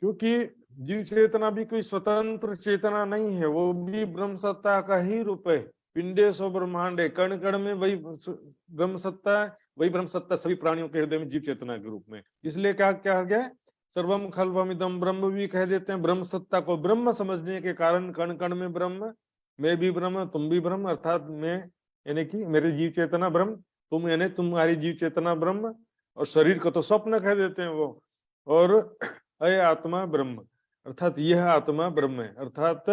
क्योंकि जीव चेतना भी कोई स्वतंत्र चेतना नहीं है, वो भी ब्रह्म सत्ता का ही रूप है। पिंडे सो ब्रह्मांडे, कण कण में वही ब्रह्म सत्ता है, वही ब्रह्म सत्ता सभी प्राणियों के हृदय में जीव चेतना के रूप में। इसलिए क्या क्या गया, सर्वम खल्वम इदम ब्रह्म भी कह देते हैं। ब्रह्म सत्ता को ब्रह्म समझने के कारण कण कण में ब्रह्म, मैं भी ब्रह्म तुम भी ब्रह्म, अर्थात मैं यानी कि मेरे जीव चेतना ब्रह्म, तुम यानी तुम्हारी जीव चेतना ब्रह्म, और शरीर को तो स्वप्न कह देते हैं वो, और अय आत्मा ब्रह्म। अर्थात यह आत्मा ब्रह्म है, अर्थात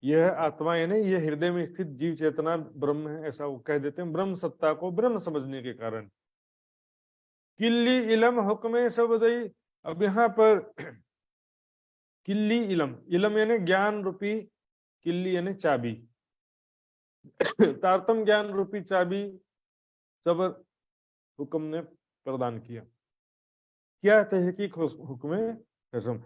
यह आत्मा यानी यह हृदय में स्थित जीव चेतना ब्रह्म है, ऐसा वो कह देते हैं ब्रह्म सत्ता को ब्रह्म समझने के कारण। किल्ली इलम हुक्मे सबदई, अब यहाँ पर किल्ली इलम, इलम यानी ज्ञान रूपी, किल्ली यानी चाबी, तारतम ज्ञान रूपी चाबी सबर हुक्म ने प्रदान किया। क्या तहकीक हुक्मे कसम,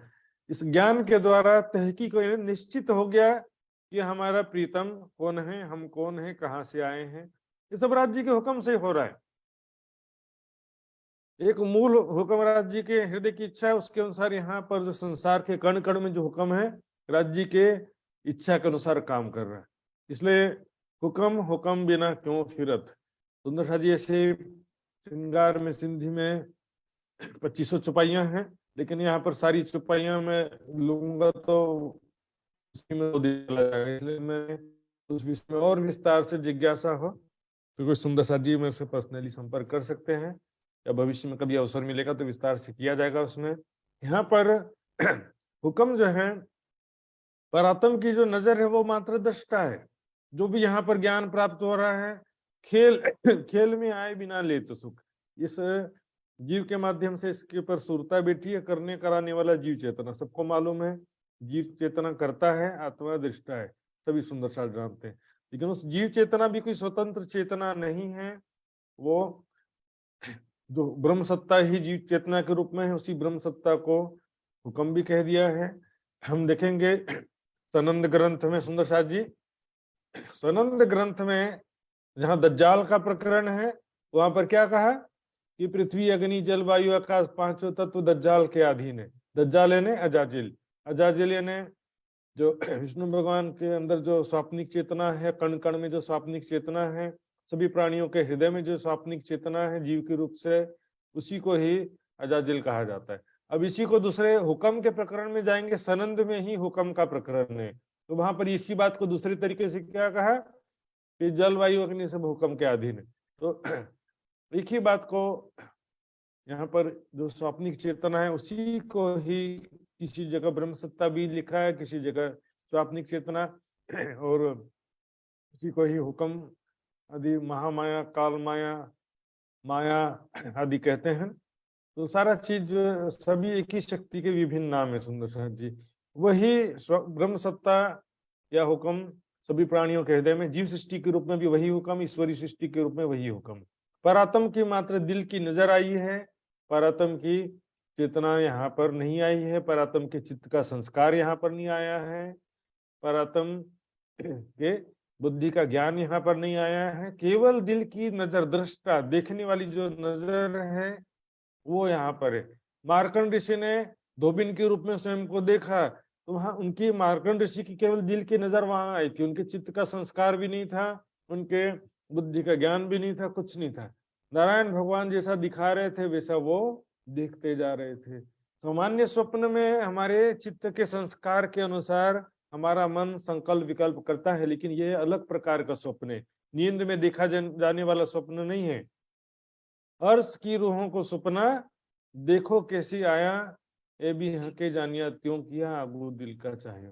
इस ज्ञान के द्वारा तहकीक निश्चित हो गया कि हमारा प्रीतम कौन है, हम कौन है, कहाँ से आए हैं, ये सब राज्य के हुक्म से हो रहा है। एक मूल हुक्म राज्य के हृदय की इच्छा है, उसके अनुसार यहाँ पर जो संसार के कण कण में जो हुक्म है राज्य के इच्छा के अनुसार काम कर रहा है। इसलिए हुक्म बिना क्यों फिरत, सुंदर सा जी ऐसे श्रृंगार में सिंधी में 2500 चौपाइयां हैं, लेकिन यहाँ पर सारी चौपाइयां मैं लूंगा तो इसलिए मैं उस विषय में और विस्तार से जिज्ञासा हो तो कोई सुंदर सा जी मेरे से पर्सनली संपर्क कर सकते हैं, या भविष्य में कभी अवसर मिलेगा तो विस्तार से किया जाएगा उसमें। यहाँ पर हुक्म जो है परात्म की जो नजर है वो मात्र दृष्टा है। जो भी यहाँ पर ज्ञान प्राप्त हो रहा है खेल में आए बिना ले तो सुख, इस जीव के माध्यम से इसके ऊपर सुरता बैठी है, करने कराने वाला जीव चेतना। सबको मालूम है जीव चेतना करता है, आत्मा दृष्टा है, सभी सुंदर सा जानते हैं। लेकिन उस जीव चेतना भी कोई स्वतंत्र चेतना नहीं है, वो जो ब्रह्म सत्ता ही जीव चेतना के रूप में है, उसी ब्रह्म सत्ता को हुक्म भी कह दिया है। हम देखेंगे सनंद ग्रंथ में, सुंदर साथ जी सनंद ग्रंथ में जहां दज्जाल का प्रकरण है वहां पर क्या कहा कि पृथ्वी अग्नि जल वायु आकाश पांचों तत्व दज्जाल के अधीन है। दज्जाल यानी अजाजिल, अजाजिल यानी जो विष्णु भगवान के अंदर जो स्वाप्निक चेतना है, कण कण में जो स्वाप्निक चेतना है, सभी प्राणियों के हृदय में जो स्वाप्निक चेतना है जीव के रूप से, उसी को ही अजाजिल कहा जाता है। अब इसी को दूसरे हुक्म के प्रकरण में जाएंगे, सनंद में ही हुक्म का प्रकरण है, तो वहां पर इसी बात को दूसरे तरीके से क्या कहा कि जलवायु अग्नि सब हुक्म के अधीन है। तो एक ही बात को यहाँ पर जो स्वाप्निक चेतना है उसी को ही किसी जगह ब्रह्म सत्ता भी लिखा है, किसी जगह स्वाप्निक चेतना, और उसी को ही हुक्म आदि महामाया काल माया माया आदि कहते हैं। तो सारा चीज सभी एक ही शक्ति के विभिन्न नाम है सुंदर साहब जी। वही ब्रह्म सत्ता या हुक्म सभी प्राणियों के हृदय में, जीव सृष्टि के रूप में भी वही हुक्म, ईश्वरी सृष्टि के रूप में वही हुक्म। परात्म की मात्र दिल की नजर आई है, परात्म की चेतना यहाँ पर नहीं आई है, परात्म के चित्त का संस्कार यहाँ पर नहीं आया है, परात्म के बुद्धि का ज्ञान यहाँ पर नहीं आया है। केवल दिल की नजर, दृष्टा देखने वाली जो नजर है वो यहाँ पर है। मार्कंड ऋषि ने धोबिन के रूप में स्वयं को देखा, तो वहां उनकी मार्कंड ऋषि की केवल दिल की नजर वहां आई थी, उनके चित्त का संस्कार भी नहीं था, उनके बुद्धि का ज्ञान भी नहीं था, कुछ नहीं था। नारायण भगवान जैसा दिखा रहे थे वैसा वो देखते जा रहे थे। सामान्य स्वप्न में हमारे चित्त के संस्कार के अनुसार हमारा मन संकल्प विकल्प करता है, लेकिन ये अलग प्रकार का स्वप्न है, नींद में देखा जाने वाला स्वप्न नहीं है। अर्श की रूहों को सपना देखो कैसी आया, ए भी हके जानिया त्यों किया आगू दिल का चाहे।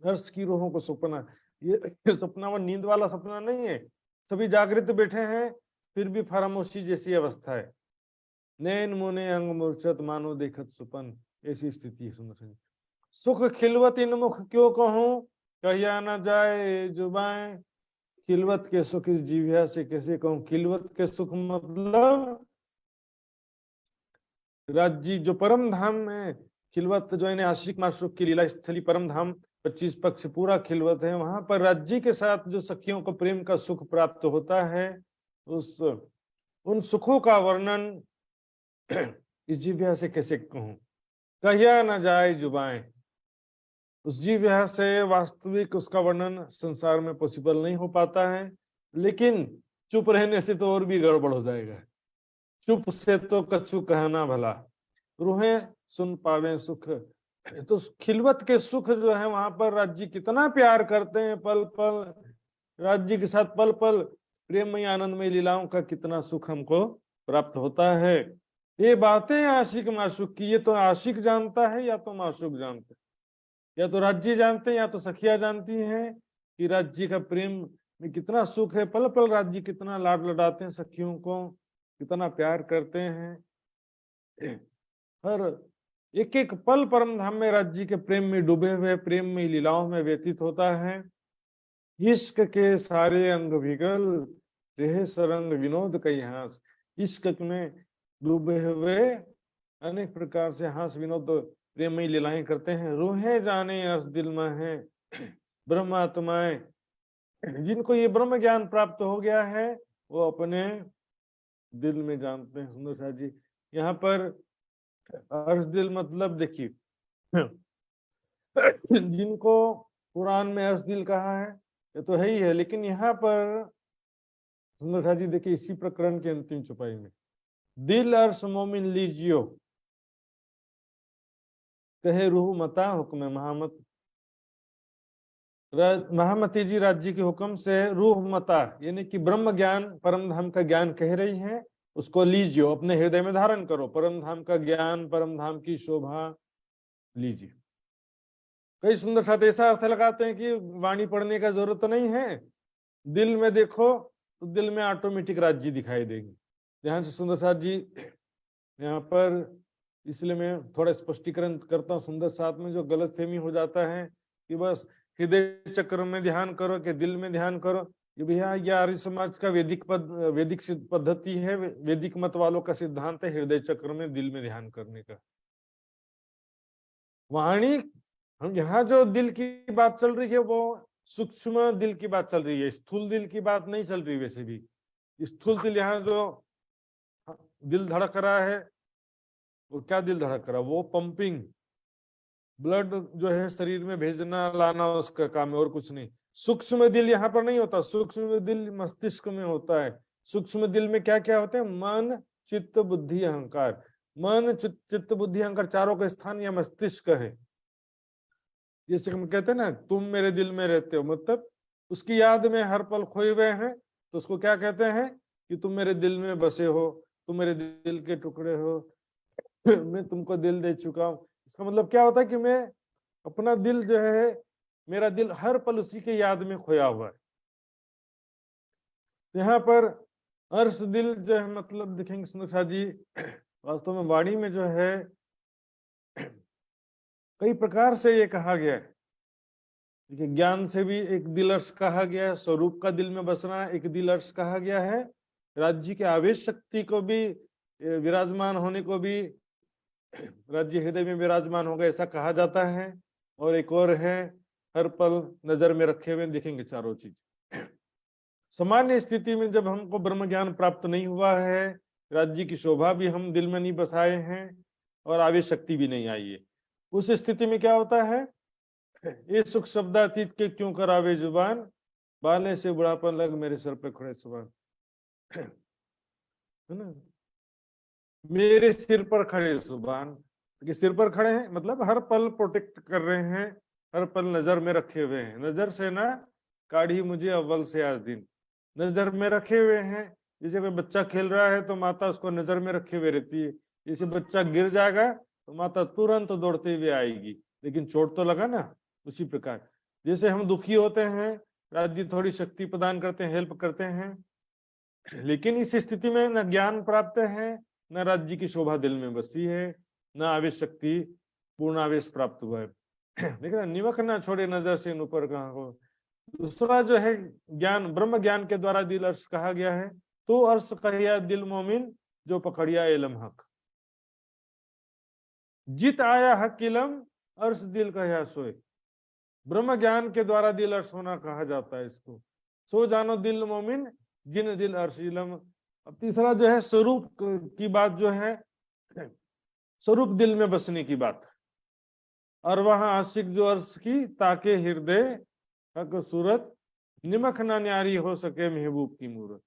अर्श की रूहों को सपना, ये सपना वो नींद वाला सपना नहीं है। सभी जागृत बैठे हैं फिर भी फरामोशी जैसी अवस्था है। नैन मुने अंग मूर्छत मानो देखत सुपन, ऐसी स्थिति है। सुंदर सुख खिलवत इन मुख क्यों कहूं, कहिया न जाए जुबाएं, खिलवत के सुख इस जीविया से कैसे कहूं। खिलवत के सुख मतलब राज्य जो परम धाम में, खिलवत जो है आश्रिक माशुक की लीला स्थली परम धाम 25 पक्ष पूरा खिलवत है, वहां पर राज्य के साथ जो सखियों को प्रेम का सुख प्राप्त होता है, उन सुखों का वर्णन इस जीविया से कैसे कहूं। कहिया न जाए जुबाएं, उस जीव से वास्तविक उसका वर्णन संसार में पॉसिबल नहीं हो पाता है, लेकिन चुप रहने से तो और भी गड़बड़ हो जाएगा। चुप से तो कछु कहना भला, रूहें सुन पावे सुख। तो खिलवत के सुख जो है वहां पर राज्य कितना प्यार करते हैं, पल पल राज्य के साथ पल पल प्रेममय आनंदमय लीलाओं का कितना सुख हमको प्राप्त होता है। ये बातें आशिक माशूक की, ये तो आशिक जानता है या तो माशूक जानता है, या तो राज्य जानते हैं या तो सखिया जानती हैं कि राज्य का प्रेम में कितना सुख है। पल पल राज्य कितना लाड लडाते हैं सखियों को, कितना प्यार करते हैं। हर एक एक पल परम धाम में राज्य के प्रेम में डूबे हुए, प्रेम में लीलाओं में व्यतीत होता है। इश्क के सारे अंग विगल रेह सरंग विनोद कई हास। इश्क में डूबे हुए अनेक प्रकार से हास विनोद प्रेम में लीलाएं करते हैं। रूहें जाने अर्श दिल में है ब्रह्मात्माएं, जिनको ये ब्रह्म ज्ञान प्राप्त हो गया है वो अपने दिल में जानते हैं। सुंदर साथ जी यहाँ पर अर्श दिल मतलब देखिए, जिनको कुरान में अर्श दिल कहा है ये तो है ही है, लेकिन यहाँ पर सुंदर साथ जी देखिए इसी प्रकरण के अंतिम चौपाई में, दिल अर्श मोमिन लीजियो कहे रूह मता हुक्म महामत। महामती जी राज्य के हुक्म से रूह मता यानी कि ब्रह्म ज्ञान परम धाम का ज्ञान कह रही है, उसको लीजियो, अपने हृदय में धारण करो। परम धाम का ज्ञान, परम धाम की शोभा लीजिए। कई सुंदर साथ ऐसा अर्थ लगाते हैं कि वाणी पढ़ने का जरूरत नहीं है, दिल में देखो तो दिल में ऑटोमेटिक राज्य दिखाई देगी। ध्यान से सुंदर साथ जी यहाँ पर, इसलिए मैं थोड़ा स्पष्टीकरण करता हूँ। सुंदर साथ में जो गलतफहमी हो जाता है कि बस हृदय चक्र में ध्यान करो कि दिल में ध्यान करो, ये भैया ये आर्य समाज का वैदिक पद्धति है, वैदिक मत वालों का सिद्धांत है हृदय चक्र में दिल में ध्यान करने का। वाणी, हम यहाँ जो दिल की बात चल रही है वो सूक्ष्म दिल की बात चल रही है, स्थूल दिल की बात नहीं चल रही। वैसे भी स्थूल दिल, यहाँ जो दिल धड़क रहा है वो क्या दिल धड़क रहा है, वो पंपिंग ब्लड जो है शरीर में भेजना लाना उसका काम है और कुछ नहीं। सूक्ष्म दिल यहाँ पर नहीं होता, सूक्ष्म दिल मस्तिष्क में होता है। सूक्ष्म दिल में क्या क्या होते हैं, मन चित्त बुद्धि अहंकार। मन चित्त बुद्धि अहंकार चारों का स्थान या मस्तिष्क है। जैसे हम कहते हैं ना तुम मेरे दिल में रहते हो, मतलब उसकी याद में हर पल खोए हुए हैं, तो उसको क्या कहते हैं कि तुम मेरे दिल में बसे हो, तुम मेरे दिल के टुकड़े हो, मैं तुमको दिल दे चुका हूं। इसका मतलब क्या होता है कि मैं अपना दिल जो है, मेरा दिल हर पल उसी के याद में खोया हुआ है। यहाँ पर अर्श दिल जो है मतलब देखेंगे सुंदर साथ जी, वास्तव में वाणी में जो है कई प्रकार से ये कहा गया है। देखिए ज्ञान से भी एक दिल अर्श कहा गया है, स्वरूप का दिल में बसना एक दिल अर्श कहा गया है, राज्य के आवेश शक्ति को भी विराजमान होने को भी राज्य हृदय में विराजमान होगा ऐसा कहा जाता है। और एक और है हर पल नजर में रखे हुए, देखेंगे चारों चीज। सामान्य स्थिति में जब हमको ब्रह्म ज्ञान प्राप्त नहीं हुआ है, राज्य की शोभा भी हम दिल में नहीं बसाए हैं और आवेश शक्ति भी नहीं आई है, उस स्थिति में क्या होता है, ये सुख शब्दातीत के क्यों करावे जुबान, बाले से बुढ़ापन लग मेरे सर पे खड़े सुबान, है ना, मेरे सिर पर खड़े सुबान। कि सिर पर खड़े हैं मतलब हर पल प्रोटेक्ट कर रहे हैं, हर पल नजर में रखे हुए हैं। नजर से ना काढ़ी मुझे अव्वल से आज दिन, नजर में रखे हुए हैं। जैसे कोई बच्चा खेल रहा है तो माता उसको नजर में रखे हुए रहती है, जैसे बच्चा गिर जाएगा तो माता तुरंत दौड़ते हुए आएगी, लेकिन चोट तो लगा ना। उसी प्रकार जैसे हम दुखी होते हैं, राज्य थोड़ी शक्ति प्रदान करते हैं, हेल्प करते हैं, लेकिन इस स्थिति में न ज्ञान प्राप्त है, न राज्य की शोभा दिल में बसी है, न आवेश शक्ति पूर्ण आवेश प्राप्त हुआ है। लेकिन निमक ना छोड़े नजर से ऊपर कहाँ हो। दूसरा जो है ज्ञान, ब्रह्म ज्ञान के द्वारा दिल अर्श कहा गया है, तो अर्श कहिया दिल मोमिन जो पकड़िया इलम हक, जित आया हक इलम अर्श दिल कहिया सोए। ब्रह्म ज्ञान के द्वारा दिल अर्श होना कहा जाता है इसको, सो जानो दिल मोमिन जिन दिल अर्श इलम। अब तीसरा जो है स्वरूप की बात, जो है स्वरूप दिल में बसने की बात, और वहां आशिक जो अर्श की ताके हृदय हक सूरत, निमक ना न्यारी हो सके महबूब की मूरत।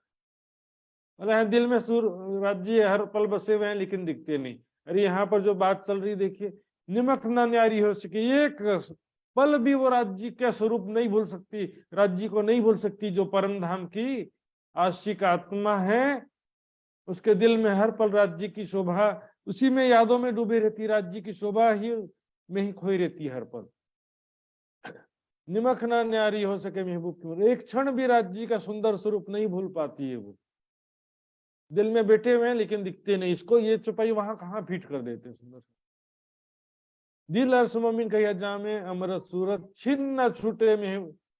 मतलब दिल में राज्य हर पल बसे हुए हैं लेकिन दिखते नहीं। अरे यहाँ पर जो बात चल रही देखिए, निमक ना न्यारी हो सके, एक पल भी वो राज्य का स्वरूप नहीं भूल सकती, राज्य को नहीं भूल सकती, जो परम धाम की आशिक आत्मा है उसके दिल में हर पल राज्य की शोभा, उसी में यादों में डूबी रहती, राज्य की शोभा ही में ही खोई रहती हर पल। निमख ना न्यारी हो सके महबूब की मूरत, एक क्षण भी राज्य का सुंदर स्वरूप नहीं भूल पाती है वो। दिल में बैठे हुए हैं लेकिन दिखते नहीं, इसको ये चौपाई वहां कहाँ फिट कर देते हैं सुंदर। दिल अर्श मोमिन कहिया जामे अमरत सूरत, छिन न छूटे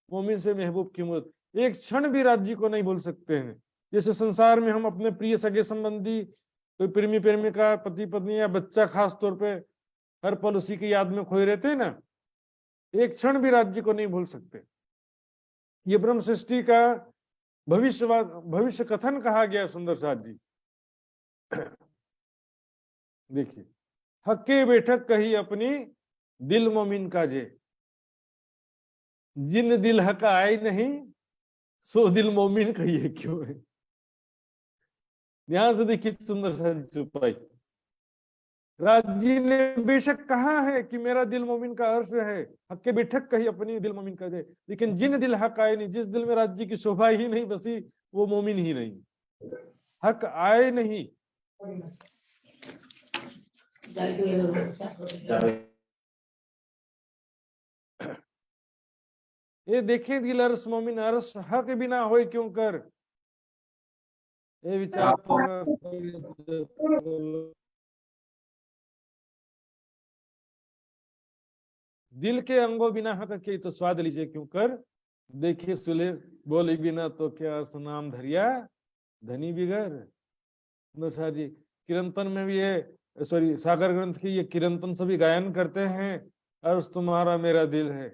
मोमिन से महबूब की मूरत। एक क्षण भी राज्य को नहीं भूल सकते हैं। जैसे संसार में हम अपने प्रिय सगे संबंधी, कोई प्रेमी प्रेमिका, पति पत्नी या बच्चा खास तौर पे हर पल उसी की याद में खोए रहते हैं ना, एक क्षण भी राज्य को नहीं भूल सकते। ये ब्रह्म सृष्टि का भविष्य कथन कहा गया सुंदर साथ जी। देखिए, हक्के बैठक कही अपनी दिल मोमिन का जे, जिन दिल हक आए नहीं सो दिल मोमिन कहिए क्यों है। ध्यान से देखिए सुंदर सा चुपाई। राजी ने बेशक कहा है कि मेरा दिल मोमिन का अर्श है, हक्के बैठक कही अपनी दिल मोमिन का जे, लेकिन जिन दिल हक आए नहीं, जिस दिल में राज्य की शोभा ही नहीं बसी, वो मोमिन ही नहीं। हक आए नहीं, ये देखें दिल अरस मोमिन अरस हक बिना होए क्यों कर, ये विचार दिल के अंगों बिना हक के तो स्वाद लीजिए क्यों कर, देखिए सुले बोले बिना तो क्या अर्स नाम धरिया धनी बिगर। जी कीर्तन में भी ये सागर ग्रंथ की ये कीर्तन सभी गायन करते हैं, अर्स तुम्हारा मेरा दिल है।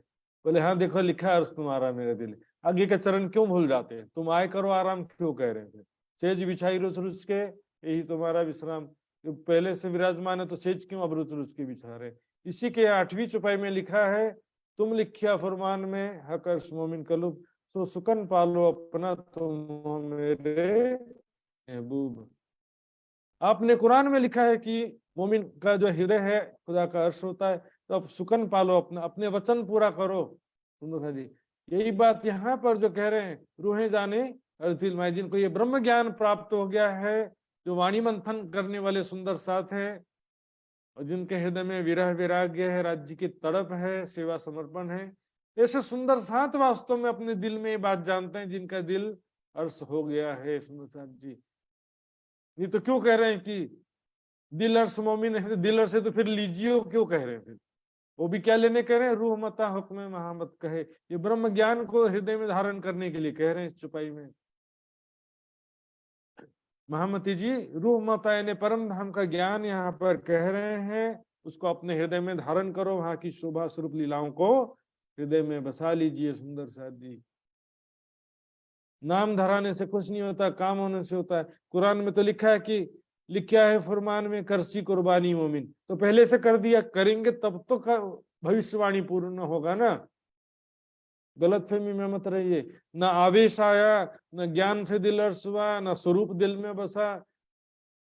बोले हाँ देखो लिखा है अर्स तुम्हारा मेरा दिल है, आगे के चरण क्यों भूल जाते हैं, तुम आए करो आराम क्यों कह रहे थे, सेज बिछाई रुस रुस के यही तुम्हारा विश्राम, पहले से विराजमान है तो सेज क्यों अब रुस रुस के बिछा रहे। इसी के 8वीं चौपाई में लिखा है, तुम लिखिया फरमान में हक अर्श मोमिन कलुब, सो सुकन पालो अपना तुम मेरे महबूब। आपने कुरान में लिखा है कि मोमिन का जो हृदय है खुदा का अर्श होता है, तो अब सुकन पालो अपना, अपने वचन पूरा करो। सुंदर जी यही बात यहाँ पर जो कह रहे हैं, रूहें जाने अर्थिल माई, जिनको ये ब्रह्म ज्ञान प्राप्त हो गया है, जो वाणी मंथन करने वाले सुंदर साथ हैं, और जिनके हृदय में विरह वैराग्य है, राज्य की तड़प है, सेवा समर्पण है, ऐसे सुंदर साथ वास्तव में अपने दिल में ये बात जानते हैं, जिनका दिल अर्श हो गया है। सुंदर साथ जी ये तो क्यों कह रहे हैं कि दिल अर्श मोमिन है, दिल अर्श है तो फिर लीजिए क्यों कह रहे हैं, फिर वो भी क्या लेने कह रहे हैं, रूह मता हुक्म महामत कहे, ये ब्रह्म ज्ञान को हृदय में धारण करने के लिए कह रहे हैं इस चुपाई में। महामती जी रूह मता यानी परम धाम का ज्ञान यहाँ पर कह रहे हैं, उसको अपने हृदय में धारण करो, वहां की शोभा स्वरूप लीलाओं को हृदय में बसा लीजिए। सुंदर साथ जी नाम धराने से कुछ नहीं होता, काम होने से होता है। कुरान में तो लिखा है कि लिखा है फरमान में करसी कुर्बानी मोमिन, तो पहले से कर दिया, करेंगे तब तो भविष्यवाणी पूर्ण होगा ना। गलतफहमी में मत रहिए, ना आवेश आया, न ज्ञान से दिल अर्श हुआ, न स्वरूप दिल में बसा,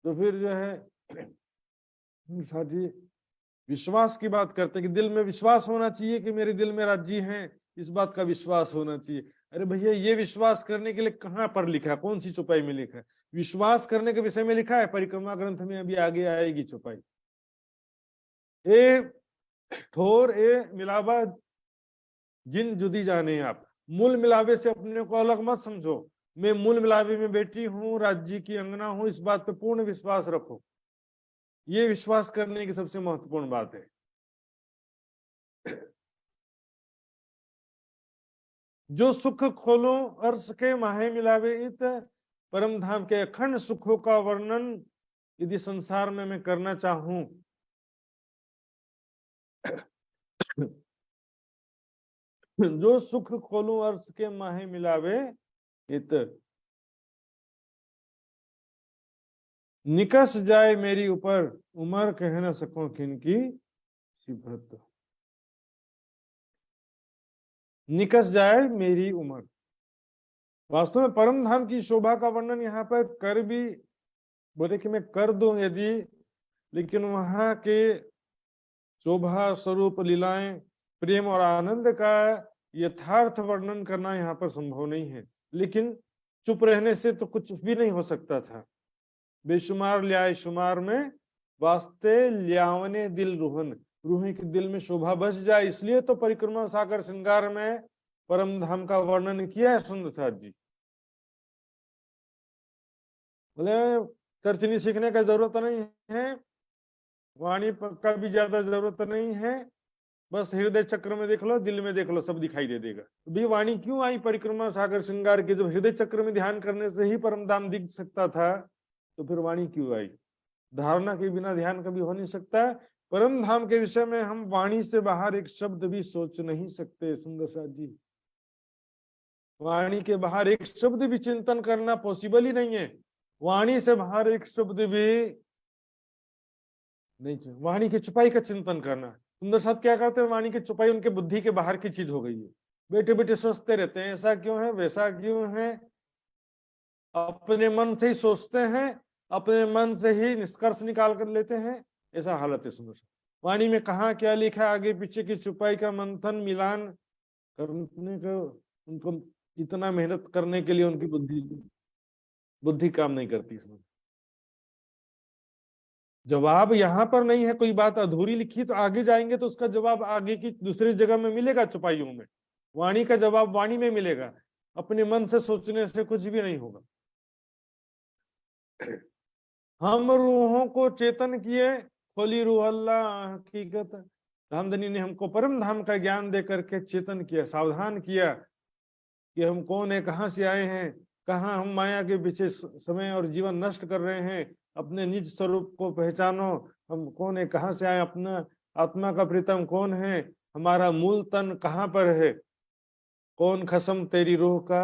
तो फिर जो है साथी विश्वास की बात करते कि दिल में विश्वास होना चाहिए कि मेरे दिल में राज्य हैं, इस बात का विश्वास होना चाहिए। अरे भैया ये विश्वास करने के लिए कहाँ पर लिखा है, कौन सी चौपाई में लिखा है? विश्वास करने के विषय में लिखा है परिक्रमा ग्रंथ में, अभी आगे आएगी चौपाई। ए ठोर ए मिलावा जिन जुदी जाने आप, मूल मिलावे से अपने को अलग मत समझो। मैं मूल मिलावे में बैठी हूँ, राज्य की अंगना हूँ, इस बात पे पूर्ण विश्वास रखो। ये विश्वास करने की सबसे महत्वपूर्ण बात है। जो सुख खोलो अर्श के माहे मिलावे इत, परम धाम के अखंड सुखों का वर्णन यदि संसार में मैं करना चाहूं, जो सुख खोलूं अर्श के माहे मिलावे इत, निकस जाए मेरी ऊपर उमर कह न सको किनकी सिफत। निकस जाए मेरी उम्र, वास्तव में परम धाम की शोभा का वर्णन यहाँ पर कर भी बोले कि मैं कर दूं यदि, लेकिन वहां के शोभा स्वरूप लीलाएं, प्रेम और आनंद का यथार्थ वर्णन करना यहाँ पर संभव नहीं है। लेकिन चुप रहने से तो कुछ भी नहीं हो सकता था। बेशुमार ल्याए शुमार में, वास्ते ल्यावने दिल रूहन, रूही के दिल में शोभा बस जाए, इसलिए तो परिक्रमा सागर श्रृंगार में परम धाम का वर्णन किया है सुंदर साथ जी। बोले चर्चनी सीखने का जरूरत नहीं है, वाणी का भी ज्यादा जरूरत नहीं है, बस हृदय चक्र में देख लो, दिल में देख लो, सब दिखाई दे देगा। भी वाणी क्यों आई परिक्रमा सागर श्रृंगार के? जब हृदय चक्र में ध्यान करने से ही परम धाम दिख सकता था, तो फिर वाणी क्यों आई? धारणा के बिना ध्यान कभी हो नहीं सकता। परम धाम के विषय में हम वाणी से बाहर एक शब्द भी सोच नहीं सकते सुंदर साथ जी। वाणी के बाहर एक शब्द भी चिंतन करना पॉसिबल ही नहीं है। वाणी से बाहर एक शब्द भी नहीं, वाणी की छुपाई का चिंतन करना। सुंदर साथ क्या करते हैं? वाणी की छुपाई उनके बुद्धि के बाहर की चीज हो गई है। बेटे बेटे सोचते रहते हैं, ऐसा क्यों है, वैसा क्यों है, अपने मन से ही सोचते हैं, अपने मन से ही निष्कर्ष निकाल कर लेते हैं, ऐसा हालत है सुंदर साथ। वाणी में कहाँ क्या लिखा है, आगे पीछे की छुपाई का मंथन मिलान करने का उनको इतना मेहनत करने के लिए उनकी बुद्धि काम नहीं करती। इसमें जवाब यहाँ पर नहीं है, कोई बात अधूरी लिखी तो आगे जाएंगे तो उसका जवाब आगे की दूसरी जगह में मिलेगा छुपाइयों में। वाणी का जवाब वाणी में मिलेगा, अपने मन से सोचने से कुछ भी नहीं होगा। हम रूहों को चेतन किए, खोली रूह अल्लाह हकीकत। धामधनी ने हमको परम धाम का ज्ञान दे करके चेतन किया, सावधान किया कि हम कौन है, कहाँ से आए हैं, कहाँ हम माया के पीछे समय और जीवन नष्ट कर रहे हैं। अपने निज स्वरूप को पहचानो, हम कौन है, कहाँ से आए, अपना आत्मा का प्रीतम कौन है, हमारा मूल तन कहाँ पर है, कौन खसम तेरी रूह का,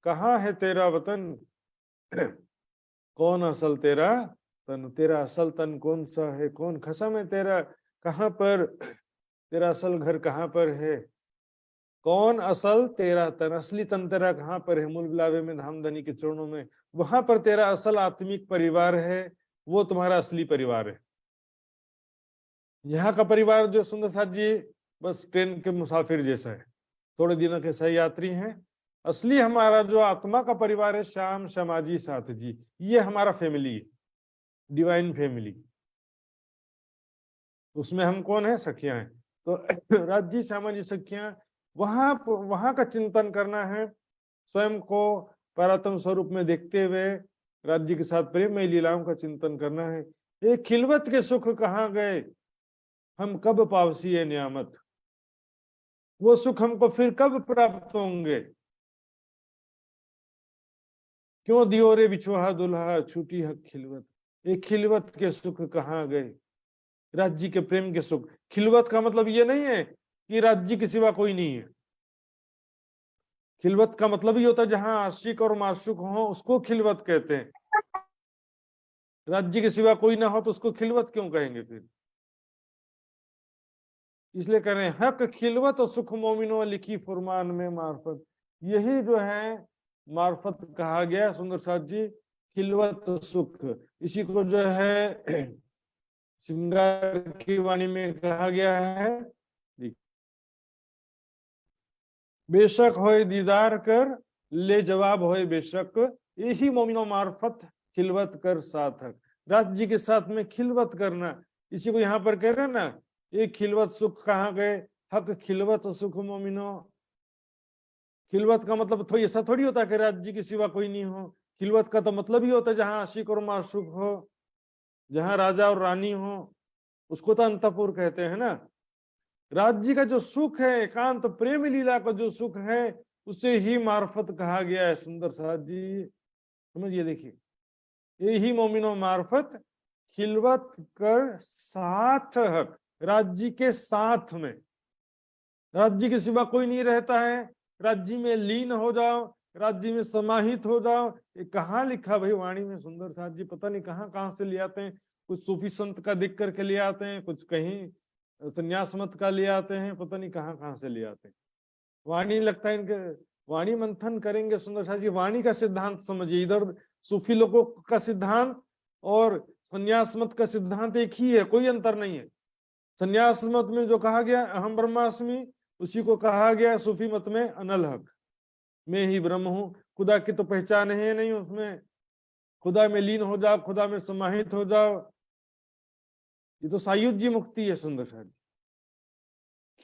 कहाँ है तेरा वतन, कौन असल तेरा तन, तेरा असल तन कौन सा है, कौन खसम है तेरा, कहाँ पर तेरा असल घर कहाँ पर है, कौन असल तेरा तन, असली तन तेरा कहाँ पर है, मूल बिलावे में धामधनी के चरणों में, वहां पर तेरा असल आत्मिक परिवार है, वो तुम्हारा असली परिवार है। यहाँ का परिवार जो सुंदर साथ जी बस ट्रेन के मुसाफिर जैसा है, थोड़े दिनों के सही यात्री हैं। असली हमारा जो आत्मा का परिवार है, श्याम श्यामाजी साथ जी, ये हमारा फैमिली है, डिवाइन फैमिली। उसमें हम कौन है, सखियां हैं। तो राज जी श्यामा जी सखियां, वहां का चिंतन करना है, स्वयं को परात्म स्वरूप में देखते हुए राज्य के साथ प्रेममय लीलाओं का चिंतन करना है। ये खिलवत के सुख कहाँ गए, हम कब पावसी है नियामत, वो सुख हमको फिर कब प्राप्त होंगे, क्यों दियो रे बिछुआ दुल्हा छूटी हक खिलवत। ये खिलवत के सुख कहाँ गए, राज्य के प्रेम के सुख। खिलवत का मतलब ये नहीं है कि राज्य के सिवा कोई नहीं है। खिलवत का मतलब ही होता है जहां आशिक और माशूक हो, उसको खिलवत कहते हैं। राज्य के सिवा कोई ना हो तो उसको खिलवत क्यों कहेंगे फिर? इसलिए कह रहे हैं हक खिलवत और सुख मोमिनो लिखी फुरमान में मार्फत। यही जो है मार्फत कहा गया सुंदर साथ जी, खिलवत सुख। इसी को जो है श्रृंगार की वाणी में कहा गया है, बेशक होए दीदार कर ले जवाब होए बेशक, यही मोमिनो मार्फत खिलवत कर सार्थक। राज्य के साथ में खिलवत करना, इसी को यहाँ पर कह रहे हैं ना, ये खिलवत सुख कहाँ गए, हक खिलवत सुख मोमिनो। खिलवत का मतलब तो ऐसा थोड़ी होता कि राज्य के सिवा कोई नहीं हो। खिलवत का तो मतलब ही होता है जहां आशिक और माशूक हो, जहां राजा और रानी हो, उसको तो अंतपुर कहते हैं ना। राज्य का जो सुख है, एकांत प्रेम लीला का जो सुख है, उसे ही मार्फत कहा गया है सुंदर साथ जी। समझिए, देखिए, यही मोमिनो मार्फत खिलवत कर साथ हक, राज्य के साथ में। राज्य के सिवा कोई नहीं रहता है, राज्य में लीन हो जाओ, राज्य में समाहित हो जाओ। ये कहाँ लिखा भाई वाणी में सुंदर साथ जी? पता नहीं कहाँ कहाँ से ले आते हैं। कुछ सूफी संत का देख करके ले आते हैं, कुछ कहीं संन्यास मत का ले आते हैं, पता नहीं कहाँ कहाँ से ले आते हैं। वाणी लगता है इनके, वाणी मंथन करेंगे सुंदर साथ जी, वाणी का सिद्धांत समझिए। इधर सूफी लोगों का सिद्धांत और संन्यास मत का सिद्धांत एक ही है, कोई अंतर नहीं है। संन्यास मत में जो कहा गया अहम ब्रह्मास्मि, उसी को कहा गया सूफी मत में अनल हक, मैं ही ब्रह्म हूं। खुदा की तो पहचान है नहीं उसमें, खुदा में लीन हो जाओ, खुदा में समाहित हो जाओ। ये तो सायुज्य मुक्ति है सुंदर साहब।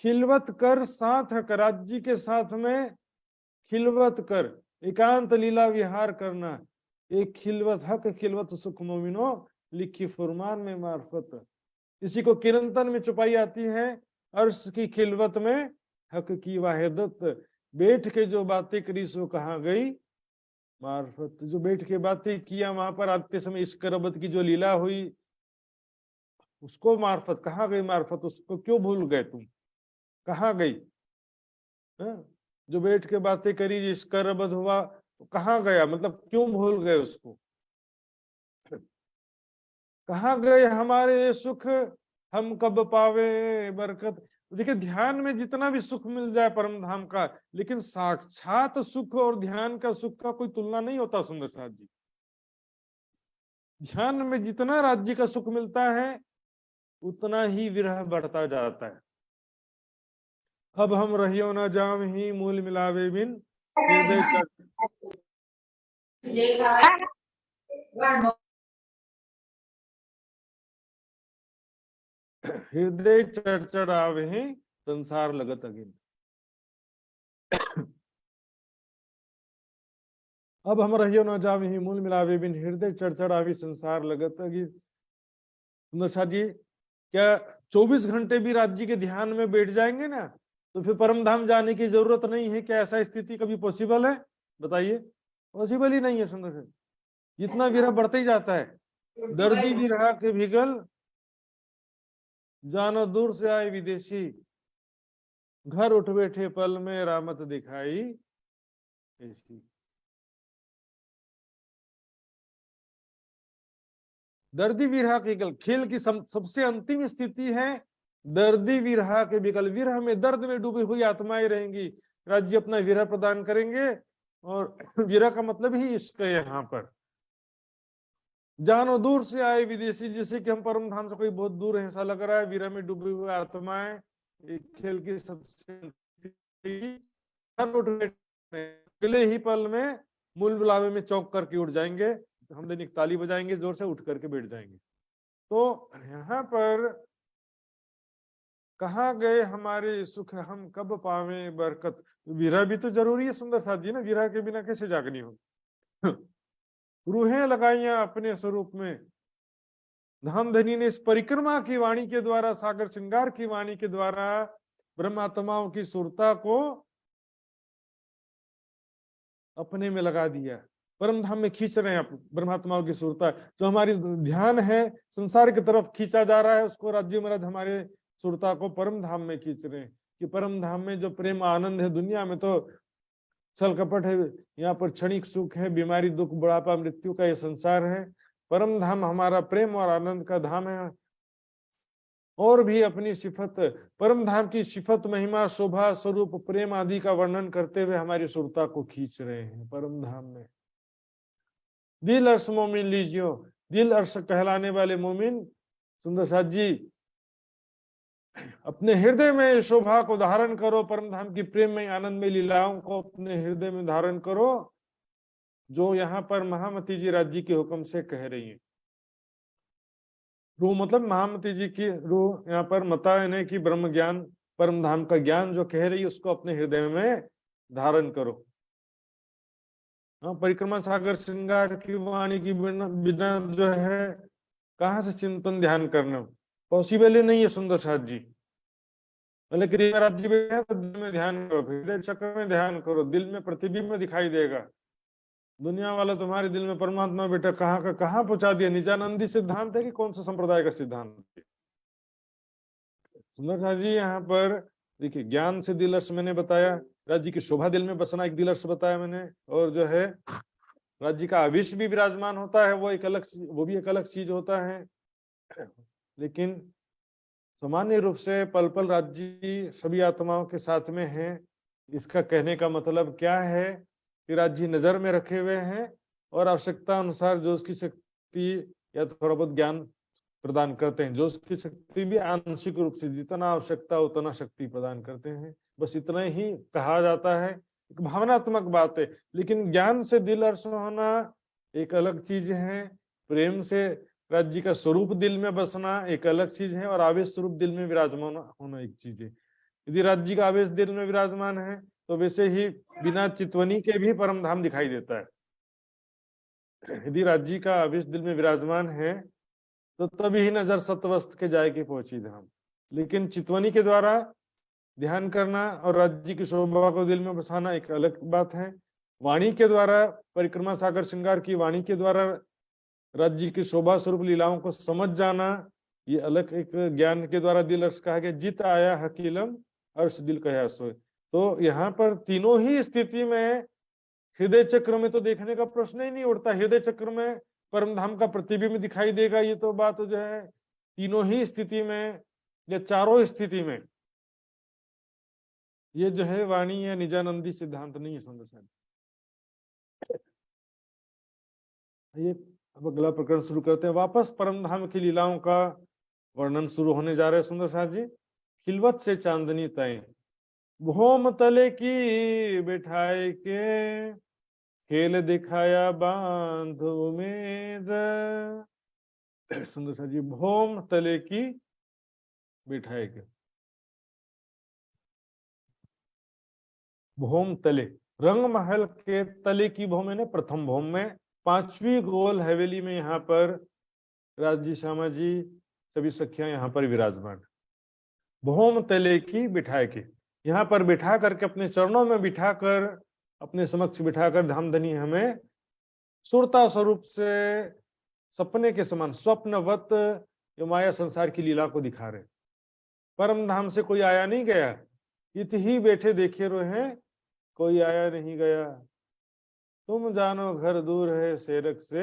खिलवत कर साथ हक, राज्य के साथ में खिलवत कर, एकांत लीला विहार करना। एक खिलवत हक खिलवत सुख मोमिनो, लिखी फुरमान में मार्फत। इसी को किरंतन में छुपाई आती है, अर्श की खिलवत में हक की वाहिदत। बैठ के जो बातें करी सो कहाँ गई मार्फत। जो बैठ के बातें किया वहां पर आते समय इस करबत की जो लीला हुई, उसको मार्फत। कहाँ गई मार्फत? उसको क्यों भूल गए तुम? कहाँ गई? जो बैठ के बातें करी, जिस करबत हुआ, तो कहाँ गया? मतलब क्यों भूल गए उसको? कहाँ गए हमारे सुख, हम कब पावे बरकत। देखिए, ध्यान में जितना भी सुख मिल जाए परम धाम का, लेकिन साक्षात सुख और ध्यान का सुख का कोई तुलना नहीं होता सुंदर साथ जी। ध्यान में जितना राज्य का सुख मिलता है, उतना ही विरह बढ़ता जाता है। अब हम रहियो न जाम ही मूल मिलावे बिन, हृदय हृदय चढ़चढ़ावे संसार लगत अगिन। अब हम रहियो न जावे ही मूल मिलावे बिन, हृदय चढ़चढ़ावे संसार लगत अगिन। सुंदर साथ जी, क्या 24 घंटे भी राज्य के ध्यान में बैठ जाएंगे ना, तो फिर परम धाम जाने की जरूरत नहीं है? क्या ऐसा स्थिति कभी पॉसिबल है? बताइए, पॉसिबल ही नहीं है सुंदर साथ। जितना विरह बढ़ते ही जाता है। दर्दी विरह के भिगल, जानो दूर से आए विदेशी, घर उठ बैठे पल में रामत दिखाई ऐसी। दर्दी विरह के विकल, खेल की सबसे अंतिम स्थिति है दर्दी विरह के विकल। विरह में, दर्द में डूबी हुई आत्माएं रहेंगी, राज्य अपना विरह प्रदान करेंगे। और विरह का मतलब ही इश्क है यहाँ पर। जानो दूर से आए विदेशी, जैसे कि हम परम धाम से कोई बहुत दूर है ऐसा लग रहा है। विरह में डूबी हुई आत्माएं, एक खेल की सबसे अगले ही पल में मूल बुलावे में चौंक करके उठ जाएंगे। हम दैनिक ताली बजाएंगे, जोर से उठ करके बैठ जाएंगे। तो यहाँ पर कहाँ गए हमारे सुख, हम कब पावे बरकत। विरह भी तो जरूरी है सुंदर साथ जी ना। विरह के बिना कैसे जागनी हो। रूहें लगाइया अपने स्वरूप में। धाम धनी ने इस परिक्रमा की वाणी के द्वारा, सागर श्रृंगार की वाणी के द्वारा ब्रह्मात्माओं की सुरता को अपने में लगा दिया। परम धाम में खींच रहे हैं आप ब्रह्मात्माओं की सुरता। जो हमारी ध्यान है संसार की तरफ खींचा जा रहा है, उसको राज्य महाराज हमारे सुरता को परम धाम में खींच रहे हैं। कि परम धाम में जो प्रेम आनंद है, दुनिया में तो छल कपट है, यहाँ पर क्षणिक सुख है, बीमारी दुख बुढ़ापा मृत्यु का ये संसार है। परम धाम हमारा प्रेम और आनंद का धाम है। और भी अपनी सिफत, परम धाम की सिफत, महिमा, शोभा, स्वरूप, प्रेम आदि का वर्णन करते हुए हमारी सुरता को खींच रहे हैं परम धाम में। दिल अर्श मोमिन लीजियो, दिल अर्श कहलाने वाले मोमिन सुंदर साथ जी, अपने हृदय में शोभा को धारण करो। परम धाम की प्रेम में, आनंद में लीलाओं को अपने हृदय में धारण करो, जो यहाँ पर महामती जी राज्य के हुक्म से कह रही है। रूह मतलब महामती जी की रूह, यहाँ पर मता यानी कि ब्रह्म ज्ञान, परम धाम का ज्ञान जो कह रही है, उसको अपने हृदय में धारण करो। हाँ, परिक्रमा सागर श्रृंगार की वाणी की बिना जो है कहाँ से चिंतन ध्यान करना पॉसिबल ही नहीं है सुंदर साथ जी। लेकिन राज्य में तो दिल में ध्यान करो, हृदय चक्र में ध्यान करो, दिल में प्रतिबिंब में दिखाई देगा। दुनिया वाला तुम्हारे दिल में परमात्मा बेटा कहाँ का कहाँ पहुंचा दिया। निजानंदी सिद्धांत है कि कौन सा संप्रदाय का सिद्धांत है सुंदर साथ जी। यहाँ पर देखिए, ज्ञान से दिल अर्श मैंने बताया, राज्य की शोभा दिल में बसना एक दिल अर्श बताया मैंने, और जो है राज्य का आवेश भी विराजमान होता है, वो भी एक अलग चीज होता है। लेकिन सामान्य रूप से पल पल राज्य सभी आत्माओं के साथ में है। इसका कहने का मतलब क्या है कि राज्य नजर में रखे हुए हैं और आवश्यकता अनुसार जो उसकी शक्ति या थोड़ा बहुत ज्ञान प्रदान करते हैं। जो उसकी शक्ति भी आंशिक रूप से जितना आवश्यकता उतना शक्ति प्रदान करते हैं, बस इतना ही कहा जाता है। एक भावनात्मक बात है। लेकिन ज्ञान से दिल अर्श होना एक अलग चीज है, प्रेम से राज्य का स्वरूप दिल में बसना एक अलग चीज है, और आवेश स्वरूप दिल में विराजमान होना एक चीज है। यदि राज्य का आवेश दिल में विराजमान है तो वैसे ही बिना चितवनी के भी परम धाम दिखाई देता है। यदि राज्य का आवेश दिल में विराजमान है तो तभी ही नजर सत्वस्त के जाएगी पहुंची धाम। लेकिन चितवनी के द्वारा ध्यान करना और राज्य की शोभा को दिल में बसाना एक अलग बात है। वाणी के द्वारा, परिक्रमा सागर श्रृंगार की वाणी के द्वारा राज्य की शोभा स्वरूप लीलाओं को समझ जाना, ये अलग एक ज्ञान के द्वारा दिल अर्श कहा गया, जित आया हकीलम अर्श दिल कहा सोए। तो यहाँ पर तीनों ही स्थिति में हृदय चक्र में तो देखने का प्रश्न ही नहीं उठता। हृदय चक्र में परम धाम का प्रतिबिंब दिखाई देगा, ये तो बात जो है तीनों ही स्थिति में या चारों स्थिति में, ये जो है वाणी या निजानंदी सिद्धांत नहीं है। सुंदर साहब ये अब अगला प्रकरण शुरू करते हैं। वापस परम धाम की लीलाओं का वर्णन शुरू होने जा रहे हैं। सुंदर साहब जी, खिलवत से चांदनी तय भौम तले की बिठाए के खेल दिखाया बांध उमेद। सुंदर साहब जी, भौम तले की बिठाए के, भौम तले रंग महल के तले की भौम है, प्रथम भौम में 5वीं गोल हवेली में यहाँ पर राजी श्यामा जी सभी सखियां यहाँ पर विराजमान। भौम तले की बिठाए के, यहाँ पर बिठा करके अपने चरणों में बिठाकर, अपने समक्ष बिठाकर धामधनी हमें सुरता स्वरूप से सपने के समान स्वप्नवत ये माया संसार की लीला को दिखा रहे। परम धाम से कोई आया नहीं गया, इत ही बैठे देखे रहे, कोई आया नहीं गया। तुम जानो घर दूर है सेरक से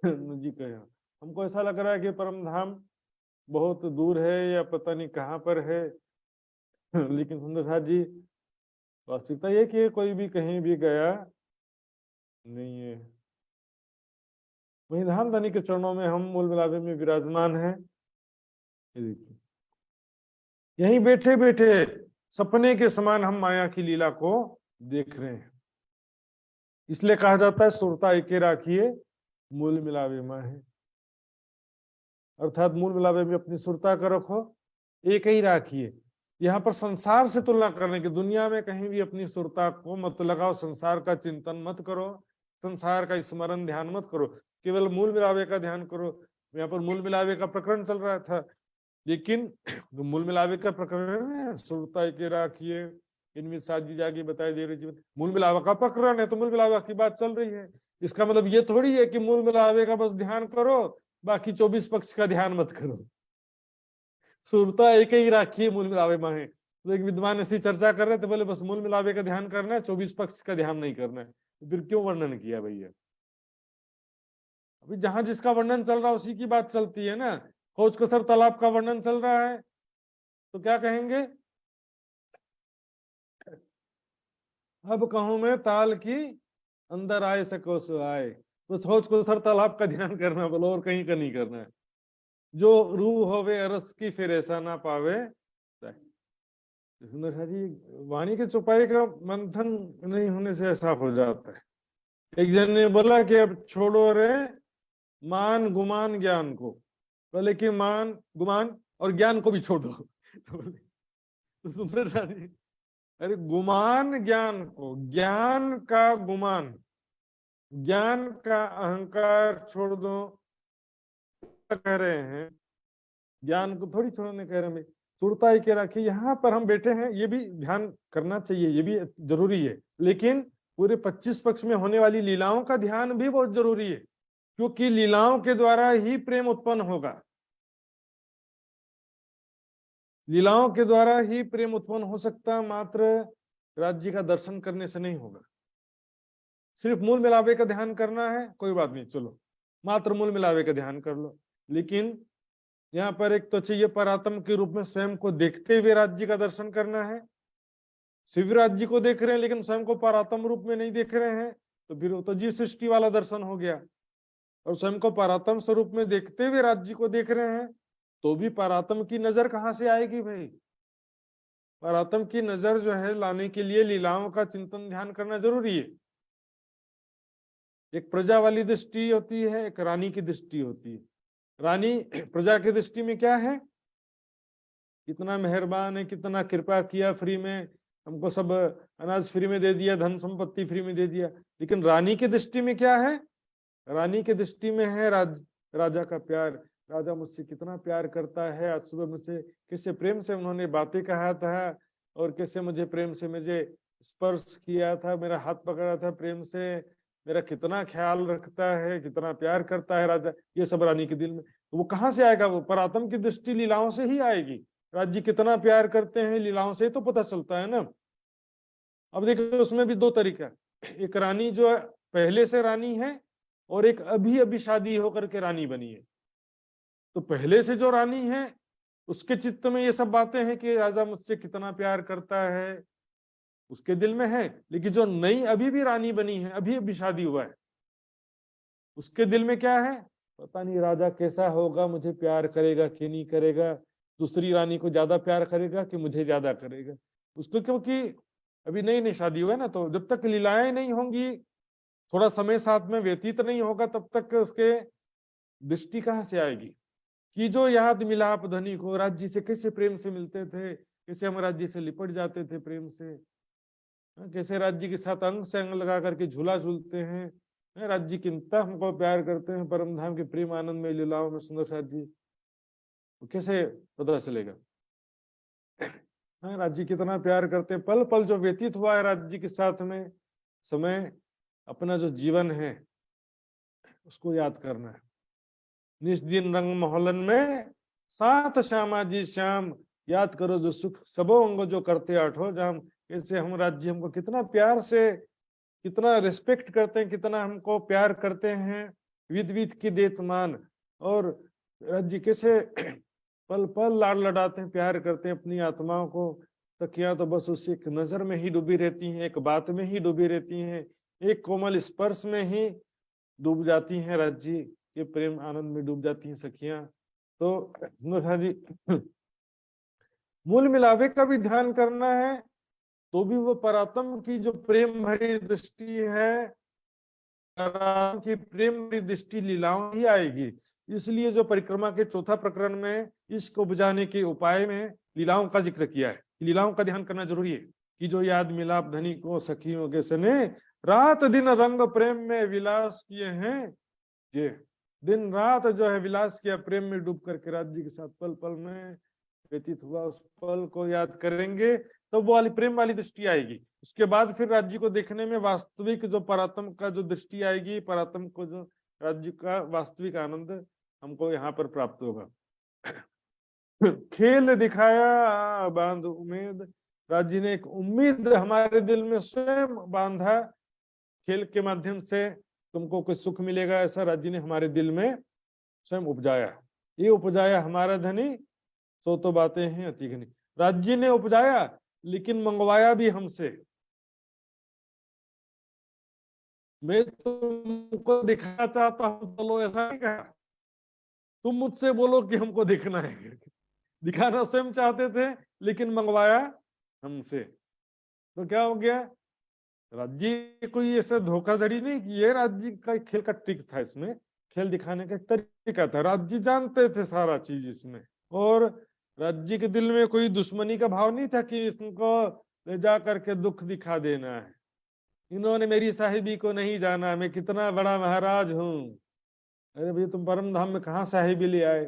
जी कहा। हमको ऐसा लग रहा है कि परम धाम बहुत दूर है या पता नहीं कहाँ पर है, लेकिन सुंदर साहब जी वास्तविकता ये कि कोई भी कहीं भी गया नहीं है। वही धामधनी के चरणों में हम मूल मिलावे में विराजमान है। देखिए यहीं बैठे बैठे सपने के समान हम माया की लीला को देख रहे हैं। इसलिए कहा जाता है सुरता एके राखिए मूल मिलावे में है, अर्थात मूल मिलावे में अपनी सुरता का रखो, एक ही राखिए। यहाँ पर संसार से तुलना करने की, दुनिया में कहीं भी अपनी सुरता को मत लगाओ, संसार का चिंतन मत करो, संसार का स्मरण ध्यान मत करो, केवल मूल मिलावे का ध्यान करो। यहाँ पर मूल मिलावे का प्रकरण चल रहा था, लेकिन मूल मिलावे का प्रकरण है सुरता के राखिए, इनमें साजी जागी बताई दे रही जीवन मूल मिलावा का प्रकरण है, तो मूल मिलावा की बात चल रही है। इसका मतलब ये थोड़ी है कि मूल मिलावे का बस ध्यान करो, बाकी 24 पक्ष का ध्यान मत करो। सुरता एक ही राखिए मूल मिलावे में है। तो एक विद्वान ऐसी चर्चा कर रहे थे, बोले बस मूल मिलावे का ध्यान करना है, 24 पक्ष का ध्यान नहीं करना है। तो फिर क्यों वर्णन किया भैया? अभी जहां जिसका वर्णन चल रहा है उसी की बात चलती है ना। खोज कसर तालाब का वर्णन चल रहा है तो क्या कहेंगे, अब कहूं मैं ताल की अंदर आए सको सो आए। तो खोज कसर तालाब का ध्यान करना बोलो, और कहीं का नहीं करना है। जो रूह होवे अरस की फिर ऐसा ना पावे। सुंदर साहब जी, वाणी के चौपाई का मंथन नहीं होने से ऐसा हो जाता है। एक जन ने बोला कि अब छोड़ो रे मान गुमान ज्ञान को, बोले कि मान गुमान और ज्ञान को भी छोड़ दो। तो सुंदर साहब जी, अरे गुमान ज्ञान को, ज्ञान का गुमान, ज्ञान का अहंकार छोड़ दो कह रहे हैं, ज्ञान को थोड़ी छोड़ने कह रहे हैं। सुरता ही के रखिए, यहाँ पर हम बैठे हैं, ये भी ध्यान करना चाहिए, ये भी जरूरी है। लेकिन पूरे 25 पक्ष में होने वाली लीलाओं का ध्यान भी बहुत जरूरी है, क्योंकि लीलाओं के द्वारा ही प्रेम उत्पन्न होगा। लीलाओं के द्वारा ही प्रेम उत्पन्न हो सकता, मात्र राज्य का दर्शन करने से नहीं होगा। सिर्फ मूल मिलावे का ध्यान करना है, कोई बात नहीं, चलो मात्र मूल मिलावे का ध्यान कर लो। लेकिन यहाँ पर एक तो चाहिए परात्म के रूप में स्वयं को देखते हुए राज्य का दर्शन करना है। शिव राज्य को देख रहे हैं लेकिन स्वयं को परात्म रूप में नहीं देख रहे हैं, तो फिर वो तो जीव सृष्टि वाला दर्शन हो गया। और स्वयं को परात्म स्वरूप में देखते हुए राज्य को देख रहे हैं, तो भी परात्म की नजर कहाँ से आएगी भाई? परात्म की नजर जो है लाने के लिए लीलाओं का चिंतन ध्यान करना जरूरी है। एक प्रजा वाली दृष्टि होती है, एक रानी की दृष्टि होती है। रानी प्रजा की दृष्टि में क्या है, कितना मेहरबान है, कितना कृपा किया, फ्री में हमको सब अनाज फ्री में दे दिया, धन संपत्ति फ्री में दे दिया। लेकिन रानी की दृष्टि में क्या है, रानी की दृष्टि में है राजा का प्यार। राजा मुझसे कितना प्यार करता है, आज सुबह मुझसे कैसे प्रेम से उन्होंने बातें कहा था और कैसे मुझे प्रेम से मुझे स्पर्श किया था, मेरा हाथ पकड़ा था प्रेम से, मेरा कितना ख्याल रखता है, कितना प्यार करता है राजा। ये सब रानी के दिल में। तो वो कहाँ से आएगा, वो परात्म की दृष्टि लीलाओं से ही आएगी। राज्य कितना प्यार करते हैं लीलाओं से तो पता चलता है ना। अब देखो उसमें भी दो तरीका, एक रानी जो है पहले से रानी है और एक अभी अभी शादी होकर के रानी बनी है। तो पहले से जो रानी है उसके चित्त में ये सब बातें हैं कि राजा मुझसे कितना प्यार करता है, उसके दिल में है। लेकिन जो नई अभी भी रानी बनी है, अभी अभी शादी हुआ है, उसके दिल में क्या है, पता नहीं राजा कैसा होगा, मुझे प्यार करेगा कि नहीं करेगा, दूसरी रानी को ज्यादा प्यार करेगा कि मुझे ज्यादा करेगा उसको, क्योंकि अभी नई नई शादी हुआ है ना। तो जब तक लीलाएं नहीं होंगी, थोड़ा समय साथ में व्यतीत नहीं होगा, तब तक उसके दृष्टि कहाँ से आएगी कि जो याद मिलाप धनी को, राज्य से कैसे प्रेम से मिलते थे, कैसे हम राज्य से लिपट जाते थे प्रेम से, कैसे राज्य के साथ अंग से अंग लगा करके झूला झूलते हैं, राज्य किंता हमको प्यार करते हैं, परम धाम के प्रेम आनंद में लीलाओं में सुंदर साथ जी, तो कैसे पता चलेगा। राज्य कितना प्यार करते हैं, पल पल जो व्यतीत हुआ है राज्य के साथ में समय, अपना जो जीवन है उसको याद करना है। निस दिन रंग मोहल्लन में साथ श्यामा जी श्याम, याद करो जो सुख सबो अंग जो करते आठो जाम। कैसे हम राज्य हमको कितना प्यार से, कितना रिस्पेक्ट करते हैं, कितना हमको प्यार करते हैं, विद विद की देत मान। और राज्य कैसे पल पल लाड लड़ाते हैं, प्यार करते हैं अपनी आत्माओं को। सखियां तो बस उस एक नजर में ही डूबी रहती हैं, एक बात में ही डूबी रहती हैं, एक कोमल स्पर्श में ही डूब जाती हैं, राज्य के प्रेम आनंद में डूब जाती हैं सखियां। तो जी मूल मिलावे का भी ध्यान करना है, तो भी वो परात्म की जो प्रेम भरी दृष्टि है, परात्म की प्रेम भरी दृष्टि लीलाओं ही आएगी। इसलिए जो परिक्रमा के चौथा प्रकरण में इश्क बुझाने के उपाय में लीलाओं का जिक्र किया है। लीलाओं का ध्यान करना जरूरी है कि जो याद मिलाप धनी को सखियों के सने, रात दिन रंग प्रेम में विलास किए हैं। ये दिन रात जो है विलास किया, प्रेम में डूब करके राज्य के साथ पल पल में व्यतीत हुआ, उस पल को याद करेंगे तो वो वाली प्रेम वाली दृष्टि आएगी। उसके बाद फिर राज्य को देखने में वास्तविक जो परात्म का जो दृष्टि आएगी, परात्म को जो राज्य का वास्तविक आनंद हमको यहाँ पर प्राप्त होगा। खेल दिखाया बांध उम्मीद, राज्य ने एक उम्मीद हमारे दिल में स्वयं बांधा, खेल के माध्यम से तुमको कुछ सुख मिलेगा, ऐसा राज्य ने हमारे दिल में स्वयं उपजाया। ये उपजाया हमारा धनी, सो तो बातें हैं अति घनी। राज्य ने उपजाया लेकिन मंगवाया भी हमसे। मैं तुमको दिखाना चाहता हूं, चलो ऐसा नहीं कहा, तुम मुझसे बोलो कि हमको देखना है। दिखाना स्वयं चाहते थे लेकिन मंगवाया हमसे। तो क्या हो गया, राज्य कोई ऐसा धोखाधड़ी नहीं की, ये राज्य का खेल का ट्रिक था, इसमें खेल दिखाने का तरीका था। राज्य जानते थे सारा चीज इसमें, और राज्य के दिल में कोई दुश्मनी का भाव नहीं था कि इसको ले जा करके दुख दिखा देना है। इन्होंने मेरी साहिबी को नहीं जाना, मैं कितना बड़ा महाराज हूँ। अरे भाई तुम परम धाम में कहाँ साहिबी ले आए?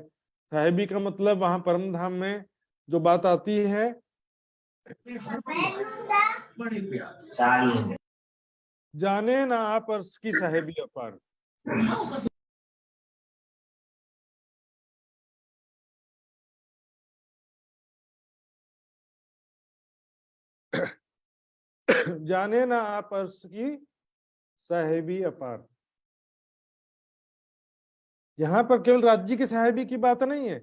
साहिबी का मतलब वहां परम धाम में जो बात आती है, जाने ना आप अर्श की साहिबी अपार। जाने ना आप अर्श की साहिबी अपार। यहाँ पर केवल राज्य की साहिबी की बात नहीं है,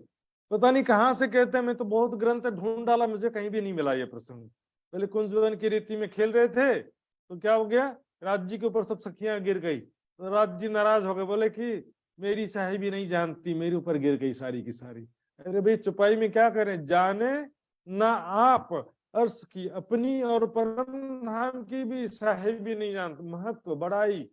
पता नहीं कहाँ से कहते हैं, मैं तो बहुत ग्रंथ ढूंढ डाला, मुझे कहीं भी नहीं मिला ये प्रसंग। पहले कुंजवन की रीति में खेल रहे थे तो क्या हो गया, राज्य के ऊपर सब सखियां गिर गई, तो राज्य नाराज हो गए, बोले कि मेरी साहिबी नहीं जानती, मेरे ऊपर गिर गई सारी की सारी। अरे भाई चुपाई में क्या करें, जाने ना आप अर्श की, अपनी और परम धाम की भी साहिबी नहीं जानते। महत्व बड़ाई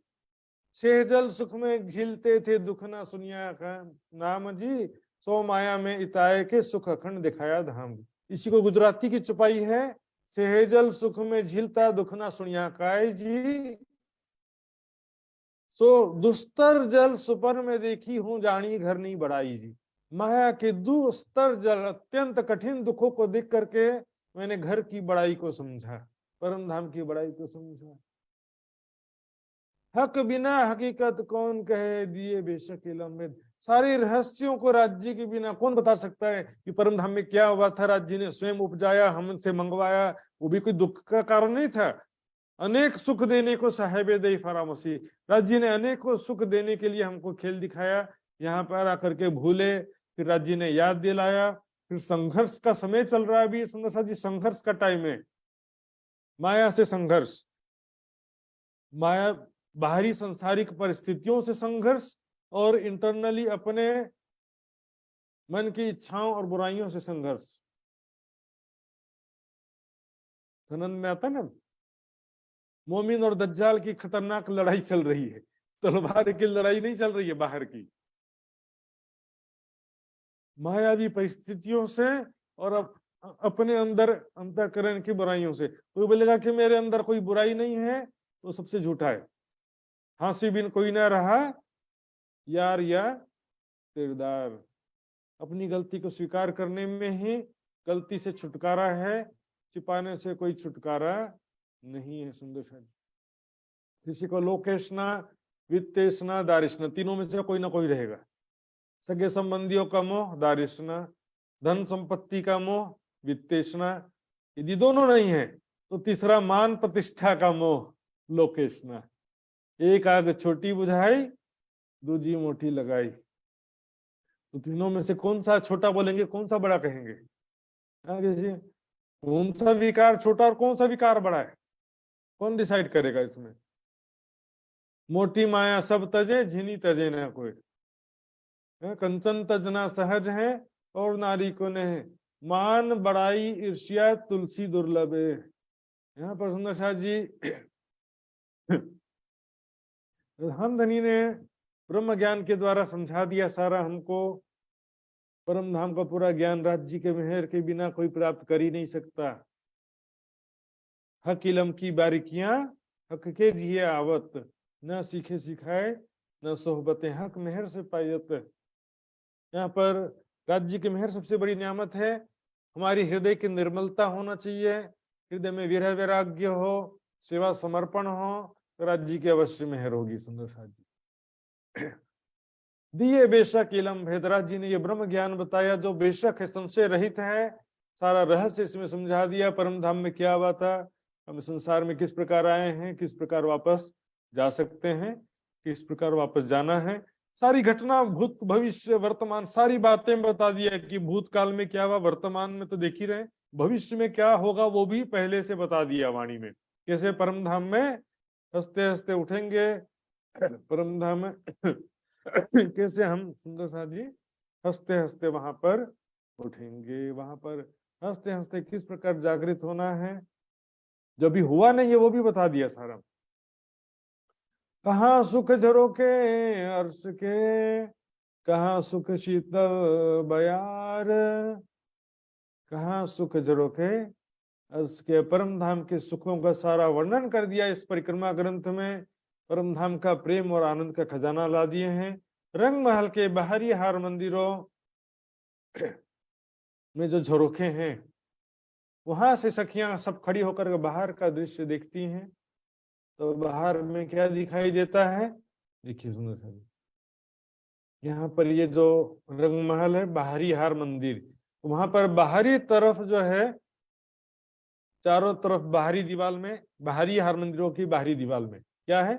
सेहजल सुख में झीलते थे दुख ना सुनिया का नाम जी, सो माया में इताए के सुख अखंड दिखाया धाम। इसी को गुजराती की चुपाई है, सेहजल सुख में झीलता दुख ना सुनिया काय जी, सो दुस्तर जल सुपर में देखी हूं जानी घर नहीं बढ़ाई जी। माया के दुस्तर जल अत्यंत कठिन दुखों को देख करके मैंने घर की बड़ाई को समझा, परम धाम की बड़ाई को समझा। हक बिना हकीकत कौन कहे दिए बेशक इलम, सारे रहस्यों को राज्य के बिना कौन बता सकता है कि परम धाम में क्या हुआ था। राज्य ने स्वयं उपजाया, हमसे मंगवाया, वो भी कोई दुख का कारण नहीं था। अनेक सुख देने को साहेब दे फरामसी, राज्य ने अनेकों सुख देने के लिए हमको खेल दिखाया। यहाँ पर आकर के भूले, फिर राज्य ने याद दिलाया। फिर संघर्ष का समय चल रहा है अभी सुंदर जी, संघर्ष का टाइम है। माया से संघर्ष, माया बाहरी संसारिक परिस्थितियों से संघर्ष और इंटरनली अपने मन की इच्छाओं और बुराइयों से संघर्ष। सनन में आता ना, मोमिन और दज्जाल की खतरनाक लड़ाई चल रही है, तलवार की लड़ाई नहीं चल रही है बाहर की, मायावी परिस्थितियों से और अपने अंदर अंतःकरण की बुराइयों से। कोई बोलेगा कि मेरे अंदर कोई बुराई नहीं है, तो सबसे झूठा है। हांसी बिन कोई ना रहा यार या किरदार, अपनी गलती को स्वीकार करने में ही गलती से छुटकारा है, छिपाने से कोई छुटकारा नहीं है। सुंदर सा किसी को लोकेशना, वित्तेशना, दारिशना, तीनों में से कोई ना कोई रहेगा। सगे संबंधियों का मोह दारिशना, धन संपत्ति का मोह वित्तेशना, यदि दोनों नहीं है तो तीसरा मान प्रतिष्ठा का मोह लोकेशना। एक आग छोटी बुझाई, दूजी मोटी लगाई, तो तीनों में से कौन सा छोटा बोलेंगे, कौन सा बड़ा कहेंगे? कौन सा विकार छोटा और कौन सा विकार बड़ा है, कौन डिसाइड करेगा इसमें? मोटी माया सब तजे, झिनी तजे ना कोई। कंचन तजना सहज है और नारी को नहीं, मान बड़ाई ईर्ष्या तुलसी दुर्लभ है। यहाँ पर सुंदर शाह जी रामधनी ने ब्रह्म ज्ञान के द्वारा समझा दिया सारा हमको। परम धाम का पूरा ज्ञान राज्य के मेहर के बिना कोई प्राप्त कर ही नहीं सकता। हक इलम की बारीकियां हक के दिए आवत, न सीखे सिखाए न सोहबत हक मेहर से पायत। यहाँ पर राज्य के मेहर सबसे बड़ी नियामत है। हमारी हृदय की निर्मलता होना चाहिए, हृदय में विरह वैराग्य हो, सेवा समर्पण हो, तो राज्य की अवश्य मेहर होगी। सुंदर साथ जी दिए बेशक इलम भेदराज जी ने ये ब्रह्म ज्ञान बताया जो बेशक है, संशय रहित है। सारा रहस्य इसमें समझा दिया। परम धाम में क्या हुआ था, हम संसार में किस प्रकार आए हैं, किस प्रकार वापस जा सकते हैं, किस प्रकार वापस जाना है। सारी घटना भूत भविष्य वर्तमान सारी बातें बता दिया कि भूतकाल में क्या हुआ, वर्तमान में तो देख ही रहे, भविष्य में क्या होगा वो भी पहले से बता दिया वाणी में। कैसे परम धाम में हंसते हंसते उठेंगे, परम धाम में कैसे हम सुंदर साथ जी हंसते हंसते वहां पर उठेंगे, वहां पर हंसते हंसते किस प्रकार जागृत होना है, जो भी हुआ नहीं है वो भी बता दिया सारा। कहाँ सुख झरोके अर्श के, कहाँ सुख शीतल बयार, कहाँ सुख झरोके अर्श के। परम धाम के सुखों का सारा वर्णन कर दिया इस परिक्रमा ग्रंथ में। परम धाम का प्रेम और आनंद का खजाना ला दिए हैं। रंग महल के बाहरी हार मंदिरों में जो झरोखे हैं, वहां से सखियां सब खड़ी होकर बाहर का दृश्य देखती हैं, तो बाहर में क्या दिखाई देता है, देखिए सुंदर सा। यहाँ पर ये जो रंग महल है, बाहरी हार मंदिर, वहां पर बाहरी तरफ जो है, चारों तरफ बाहरी दीवार में, बाहरी हार मंदिरों की बाहरी दीवार में क्या है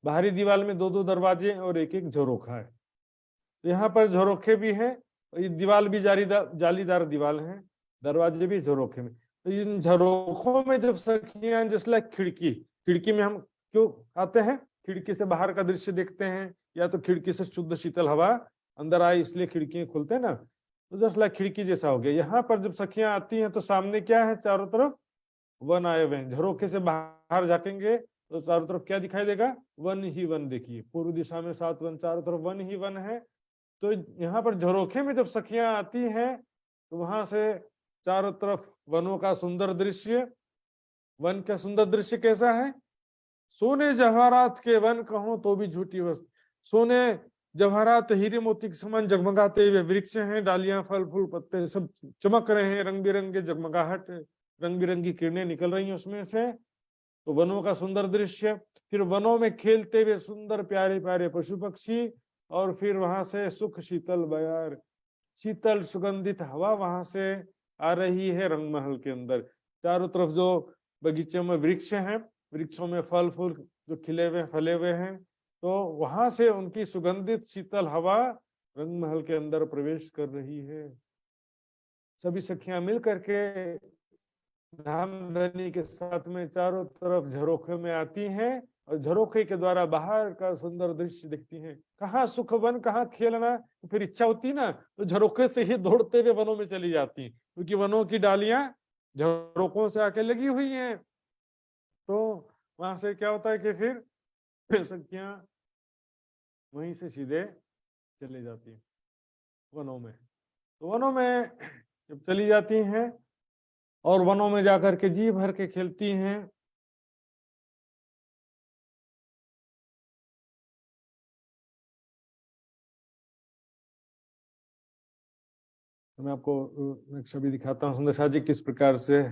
बाहरी दीवार में दो दो दरवाजे और एक एक झरोखा है। यहाँ पर झरोखे भी हैं, दीवार भी जालीदार दीवार है, दरवाजे भी झरोखे में। तो इन झरोखों में जब सखियां, जैसे खिड़की में हम क्यों आते हैं, खिड़की से बाहर का दृश्य देखते हैं, या तो खिड़की से शुद्ध शीतल हवा अंदर आए इसलिए खिड़कियां खोलते हैं ना, तो जैसे खिड़की जैसा हो गया। यहाँ पर जब सखियां आती हैं तो सामने क्या है, चारों तरफ वन आए हुए हैं। झरोखे से बाहर झाकेंगे तो चारों तरफ क्या दिखाई देगा? वन ही वन। देखिए पूर्व दिशा में 7 वन, चारों तरफ वन ही वन है। तो यहाँ पर झरोखे में जब सखियां आती हैं तो वहां से चारों तरफ वनों का सुंदर दृश्य। वन का सुंदर दृश्य कैसा है? सोने जवाहरात के वन कहूं तो भी झूठी वस्तु। सोने जवाहरात हीरे मोती के समान जगमगाते हुए वृक्ष हैं, डालियां, फल फूल, पत्ते सब चमक रहे हैं, रंग बिरंगे जगमगाहट, रंग बिरंगी किरणें निकल रही हैं उसमें से। तो वनों का सुंदर दृश्य, फिर वनों में खेलते हुए सुंदर प्यारे प्यारे पशु पक्षी, और फिर वहां से सुख शीतल बयार, शीतल सुगंधित हवा वहां से आ रही है रंगमहल के अंदर। चारों तरफ जो बगीचे में वृक्ष हैं, वृक्षों में फल फूल जो खिले हुए फले हुए हैं, तो वहां से उनकी सुगंधित शीतल हवा रंगमहल के अंदर प्रवेश कर रही है। सभी सखियां मिल करके धामधनी के साथ में चारों तरफ झरोखे में आती हैं और झरोखे के द्वारा बाहर का सुंदर दृश्य देखती हैं। कहाँ सुख वन, कहाँ खेलना, तो फिर इच्छा होती ना तो झरोखे से ही दौड़ते हुए वनों में चली जाती हैं, क्योंकि वनों की डालियां झरोखों से आके लगी हुई हैं। तो वहां से क्या होता है कि फिर सखियां वहीं से सीधे चले जाती हैं वनों में। तो वनों में जब चली जाती हैं और वनों में जाकर के जी भर के खेलती हैं, तो मैं आपको एक छवि दिखाता हूँ सुंदर जी किस प्रकार से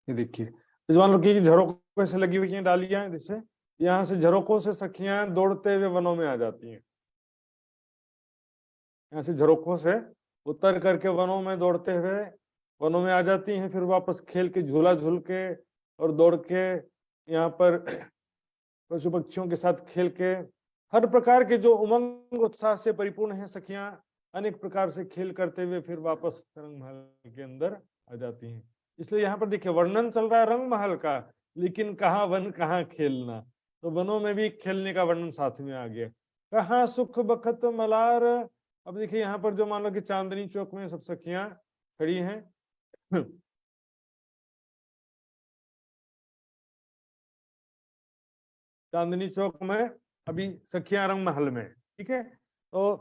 ये देखिए, इस मान लो कि झरोकों से लगी हुई हैं डालियां, जैसे यहाँ से झरोकों से सखियां दौड़ते हुए वनों में आ जाती हैं। यहाँ से झरोकों से उतर करके वनों में दौड़ते हुए वनों में आ जाती हैं, फिर वापस खेल के झूला झूल के और दौड़ के यहाँ पर पशु पक्षियों के साथ खेल के हर प्रकार के जो उमंग उत्साह से परिपूर्ण है सखियां अनेक प्रकार से खेल करते हुए फिर वापस रंगमहल के अंदर आ जाती हैं। इसलिए यहाँ पर देखिए वर्णन चल रहा है रंगमहल का, लेकिन कहाँ वन कहाँ खेलना, तो वनों में भी खेलने का वर्णन साथ में आ गया। कहाँ सुख बखत मलार। अब देखिए यहाँ पर जो मान लो कि चांदनी चौक में सब सखियां खड़ी हैं चांदनी चौक में अभी सखियां रंगमहल में, ठीक है। तो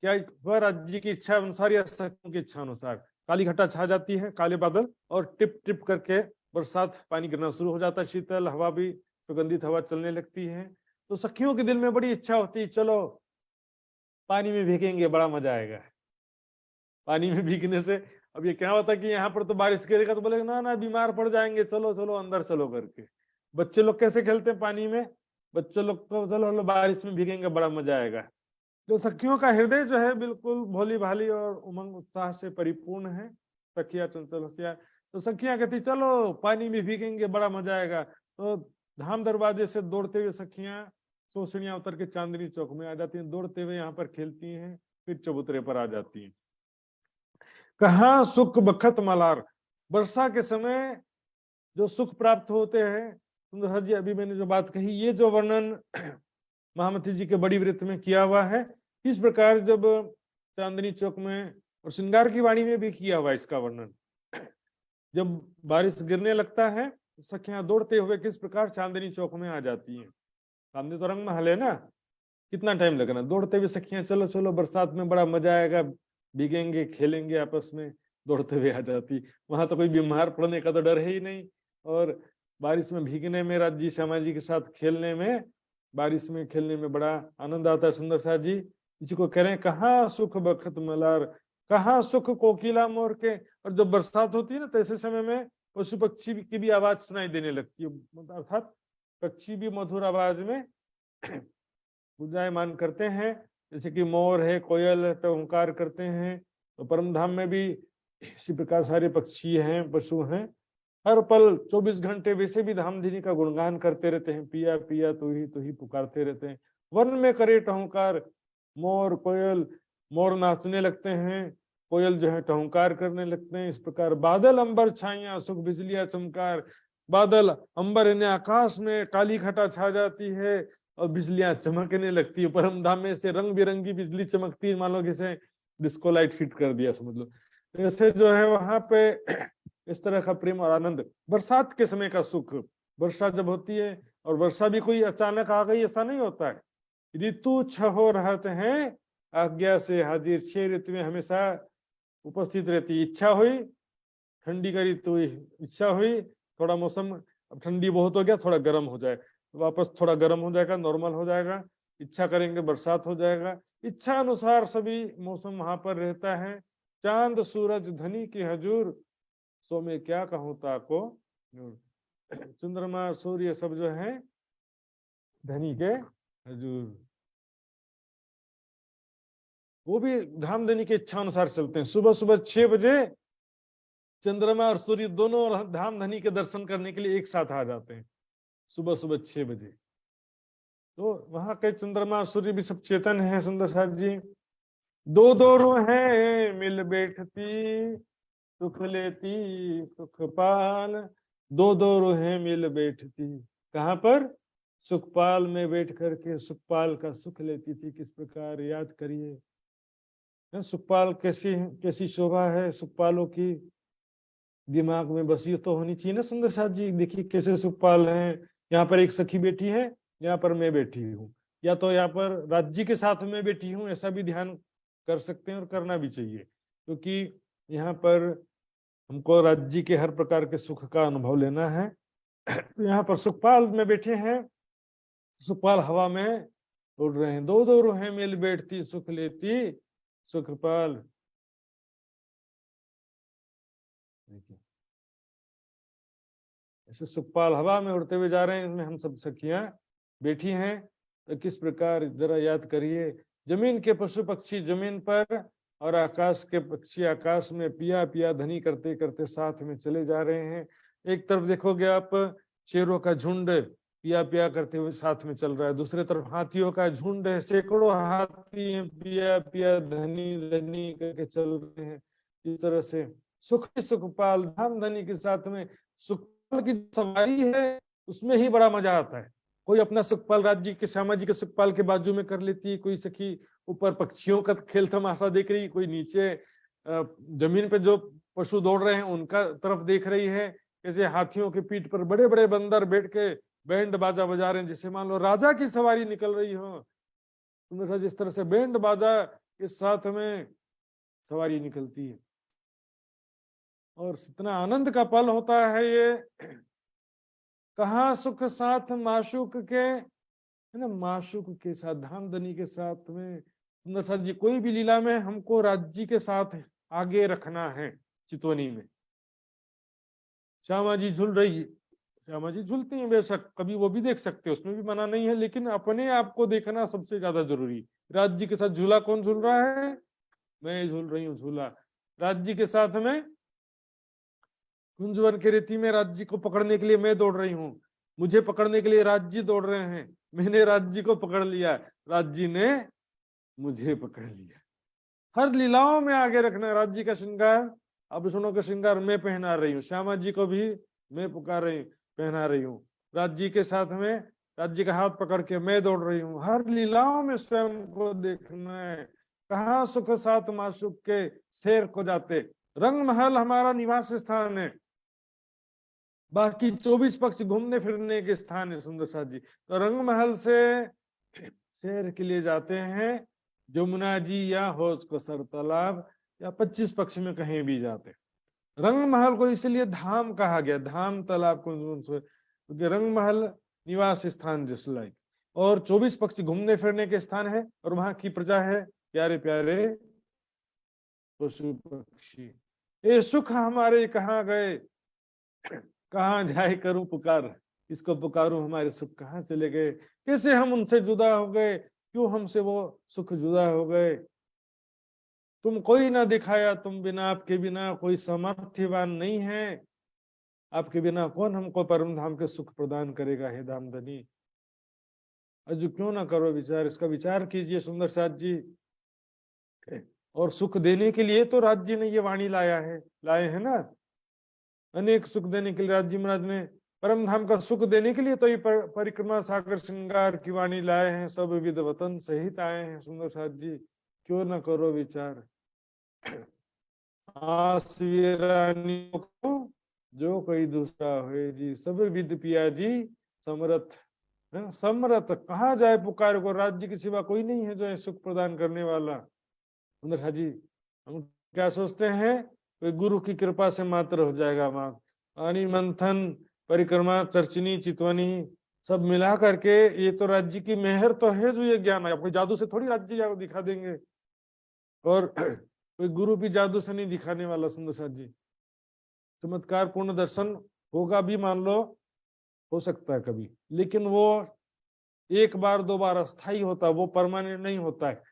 क्या वह राज्य की इच्छा अनुसार या सखियों की इच्छा अनुसार काली घटा छा जाती है, काले बादल, और टिप टिप करके बरसात पानी गिरना शुरू हो जाता है, शीतल हवा भी सुगंधित हवा चलने लगती है। तो सखियों के दिल में बड़ी इच्छा होती है चलो पानी में भीगेंगे, बड़ा मजा आएगा। पानी में भीगने से अब ये क्या होता है कि यहाँ पर तो बारिश गिरेगा तो बोलेगा ना ना बीमार पड़ जाएंगे, चलो चलो अंदर चलो करके। बच्चे लोग कैसे खेलते हैं पानी में, बच्चे लोग तो चलो बारिश में भीगेंगे, बड़ा मजा आएगा। जो सखियों का हृदय जो है बिल्कुल भोली भाली और उमंग उत्साह से परिपूर्ण है, सखिया चंचल हसिया। तो सखियां कहती चलो पानी में भीगेंगे, बड़ा मजा आएगा। तो धाम दरवाजे से दौड़ते हुए सखियां सोसड़ियां उतर के चांदनी चौक में आ जाती हैं, दौड़ते हुए यहाँ पर खेलती हैं, फिर चबूतरे पर आ जाती हैं। कहाँ सुख बखत मलार, वर्षा के समय जो सुख प्राप्त होते हैं। सुंदर जी अभी मैंने जो बात कही, ये जो वर्णन महामती जी के बड़ी वृत्त में किया हुआ है, इस प्रकार जब चांदनी चौक में और श्रृंगार की वाणी में भी किया हुआ है इसका वर्णन। जब बारिश गिरने लगता है सखियां दौड़ते हुए किस प्रकार चांदनी चौक में आ जाती हैं। सामने तो रंगमहल है ना, कितना टाइम लगना, दौड़ते हुए सखियां चलो चलो बरसात में बड़ा मजा आएगा, भीगेंगे खेलेंगे आपस में, दौड़ते हुए आ जाती। वहां तो कोई बीमार पड़ने का तो डर है ही नहीं, और बारिश में भीगने में राज्य श्यामा जी के साथ खेलने में, बारिश में खेलने में बड़ा आनंद आता है। सुंदर सा जी इसी को कह रहे हैं कहाँ सुख बखत मलार, कहाँ सुख कोकिला मोर के। और जब बरसात होती है ना तो ऐसे समय में पशु पक्षी की भी आवाज सुनाई देने लगती है, अर्थात पक्षी भी मधुर आवाज में गुंजायमान करते हैं, जैसे कि मोर है, कोयल टंकार करते हैं। तो परम धाम में भी इसी प्रकार सारे पक्षी हैं, पशु हैं, हर पल 24 घंटे वैसे भी धामधनी का गुणगान करते रहते हैं, पिया पिया तू ही पुकारते रहते हैं। वन में करे टहुंकार, मोर कोयल, मोर नाचने लगते हैं, कोयल जो है टहुंकार करने लगते हैं। इस प्रकार बादल अंबर छाइयां, सुख बिजलियां चमकार। बादल अंबर यानी आकाश में काली घटा छा जाती है और बिजलियां चमकने लगती है। परम धाम में से रंग बिरंगी बिजली चमकती है, मान लो किसे डिस्को लाइट फिट कर दिया समझ लो। ऐसे जो है वहां पे इस तरह का प्रेम और आनंद। बरसात के समय का सुख, वर्षा जब होती है, और वर्षा भी कोई अचानक आ गई ऐसा नहीं होता है। ऋतु छहो रहते हैं आज्ञा से हाजिर, 6 ऋतु में हमेशा उपस्थित रहती। इच्छा हुई ठंडी का ऋतु, इच्छा हुई थोड़ा मौसम अब ठंडी बहुत हो गया, थोड़ा गर्म हो जाए, वापस थोड़ा गर्म हो जाएगा, नॉर्मल हो जाएगा। इच्छा करेंगे बरसात हो जाएगा। इच्छा अनुसार सभी मौसम वहां पर रहता है। चांद सूरज धनी की हजूर, सो में क्या कहूँ ताको। चंद्रमा सूर्य सब जो है धनी के हजूर, वो भी धाम धनी के इच्छा अनुसार चलते हैं। सुबह सुबह 6 बजे चंद्रमा और सूर्य दोनों धाम धनी के दर्शन करने के लिए एक साथ आ जाते हैं, सुबह सुबह 6 बजे। तो वहां के चंद्रमा और सूर्य भी सब चेतन है। सुंदर साहब जी, दो दो रूहें मिल बैठती, सुख लेती सुख पाल। दो दो रूहें मिल बैठती, कहाँ पर? सुखपाल में बैठ करके सुखपाल का सुख लेती थी। किस प्रकार याद करिए, सुखपाल कैसी कैसी शोभा है सुखपालों की, दिमाग में बस ये तो होनी चाहिए ना। सुंदर साथ जी देखिए कैसे सुखपाल हैं। यहाँ पर एक सखी बैठी है, यहाँ पर मैं बैठी हूँ, या तो यहाँ पर राज्य के साथ में बैठी हूँ, ऐसा भी ध्यान कर सकते हैं और करना भी चाहिए, क्योंकि यहाँ पर हमको राज्य के हर प्रकार के सुख का अनुभव लेना है। तो यहाँ पर सुखपाल में बैठे हैं, सुखपाल हवा में उड़ रहे हैं। दो दो रूहें मिल बैठती, सुख लेती सुखपाल। ऐसे सुखपाल हवा में उड़ते हुए जा रहे हैं, इसमें हम सब सखियां बैठी हैं। तो किस प्रकार जरा याद करिए, जमीन के पशु पक्षी जमीन पर और आकाश के पक्षी आकाश में पिया पिया धनी करते करते साथ में चले जा रहे हैं। एक तरफ देखोगे आप शेरों का झुंड पिया पिया करते हुए साथ में चल रहा है, दूसरे तरफ हाथियों का झुंड है, सैकड़ों हाथी हैं पिया पिया धनी धनी करके चल रहे हैं। इस तरह से सुख सुखपाल धाम धनी के साथ में सुखपाल की सवारी है, उसमें ही बड़ा मजा आता है। कोई अपना सुखपाल राज्य के श्यामा जी के सुखपाल के बाजू में कर लेती है, कोई सखी ऊपर पक्षियों का खेल तमाशा देख रही, कोई नीचे जमीन पे जो पशु दौड़ रहे हैं उनका तरफ देख रही है। कैसे हाथियों के पीठ पर बड़े बड़े बंदर बैठ के बैंड बाजा बजा रहे हैं, जैसे मान लो राजा की सवारी निकल रही हो। जिस तरह से बैंड बाजा के साथ में सवारी निकलती है, और इतना आनंद का पल होता है ये। कहाँ सुख साथ माशूक के, है ना, माशूक के साथ धाम धनी के साथ में। सुंदर साथ जी कोई भी लीला में हमको राज्य के साथ आगे रखना है। चितवनी में श्यामा जी झूल रही, श्यामा जी झूलती हैं बेशक, कभी वो भी देख सकते हैं, उसमें भी मना नहीं है, लेकिन अपने आप को देखना सबसे ज्यादा जरूरी। राज्य के साथ झूला कौन झूल रहा है? मैं झूल रही हूँ झूला राज्य के साथ में। कुंजवन के रेती में राज्य को पकड़ने के लिए मैं दौड़ रही हूँ, मुझे पकड़ने के लिए राज्य दौड़ रहे हैं। मैंने राज्य को पकड़ लिया, राज्य ने मुझे पकड़ लिया। हर लीलाओं में आगे रखना राज्य का श्रृंगार। अब सुनो का श्रृंगार मैं पहना रही हूँ, श्यामा जी को भी मैं पुकार रही पहना रही हूँ। राज्य के साथ में राज्य का हाथ पकड़ के मैं दौड़ रही हूँ। हर लीलाओं में स्वयं को देखना है। कहाँ सुख साथ माशूक के शेर को जाते। रंग महल हमारा निवास स्थान है, बाकी 24 पक्ष घूमने फिरने के स्थान है। सुंदर साथ जी तो रंग महल से शेर के लिए जाते हैं, जमुना जी या होश को सर तालाब या 25 पक्ष में कहीं भी जाते। रंग महल को इसलिए धाम कहा गया, धाम तालाब को, क्योंकि रंग महल निवास स्थान जस्ट लाइक, और 24 पक्ष घूमने फिरने के स्थान है, और वहां की प्रजा है प्यारे प्यारे पशु पक्षी। ये सुख हमारे कहाँ गए, कहाँ जाए करूं पुकार, इसको पुकारूं हमारे सुख कहाँ चले गए। कैसे हम उनसे जुदा हो गए, क्यों हमसे वो सुख जुदा हो गए। तुम कोई ना दिखाया, तुम बिना आपके बिना कोई सामर्थ्यवान नहीं है। आपके बिना कौन हमको परम धाम के सुख प्रदान करेगा हे धाम धनी। अजू क्यों ना करो विचार, इसका विचार कीजिए सुंदर साथ जी। और सुख देने के लिए तो राज जी ने ये वाणी लाए हैं ना, अनेक सुख देने के लिए राज जी महाराज ने परम धाम का सुख देने के लिए तो ये परिक्रमा सागर श्रृंगार की वाणी लाए हैं, सब विध वतन सहित आए हैं सुंदर साथ जी, क्यों ना करो विचार। आस वीरानियों को जो कोई दूसरा हुए जी, सब विद पिया जी समरथ। समरथ कहाँ जाए पुकार को, राज्य के सिवा कोई नहीं है जो है सुख प्रदान करने वाला। सुंदर साथ जी, हम क्या सोचते हैं कोई गुरु की कृपा से मात्र हो जाएगा। वाणी मंथन परिक्रमा चर्चनी चितवनी सब मिला करके ये तो राज्य की मेहर तो है जो ये ज्ञान है, कोई जादू से थोड़ी राज्य दिखा देंगे, और कोई गुरु भी जादू से नहीं दिखाने वाला। सुंदर साथ जी, चमत्कार पूर्ण दर्शन होगा भी, मान लो हो सकता है कभी, लेकिन वो एक बार दो बार अस्थाई होता है, वो परमानेंट नहीं होता है।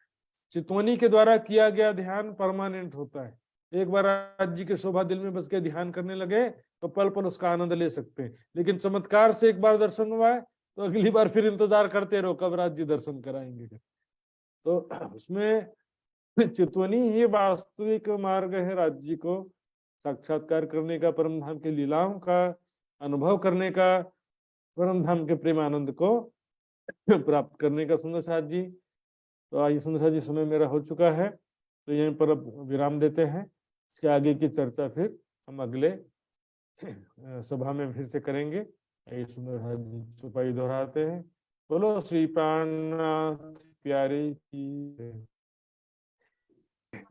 चितवनी के द्वारा किया गया ध्यान परमानेंट होता है। एक बार आज जी के शोभा दिल में बस के ध्यान करने लगे तो पल पल उसका आनंद ले सकते हैं, लेकिन चमत्कार से एक बार दर्शन हुआ है तो अगली बार फिर इंतजार करते रहो कब राज जी दर्शन कराएंगे। तो उसमें चितवनी ही वास्तविक मार्ग है राज जी को साक्षात्कार करने का, परम धाम की लीलाओं का अनुभव करने का, परम धाम के प्रेम आनंद को प्राप्त करने का। सुंदर साथ जी, तो आइए सुंदर साथ जी, समय मेरा हो चुका है तो यहीं पर अब विराम देते हैं। इसके आगे की चर्चा फिर हम अगले सभा में फिर से करेंगे। ये सुंदर साथ जी चौपाई दोहराते हैं। बोलो श्री प्राणनाथ प्यारे की।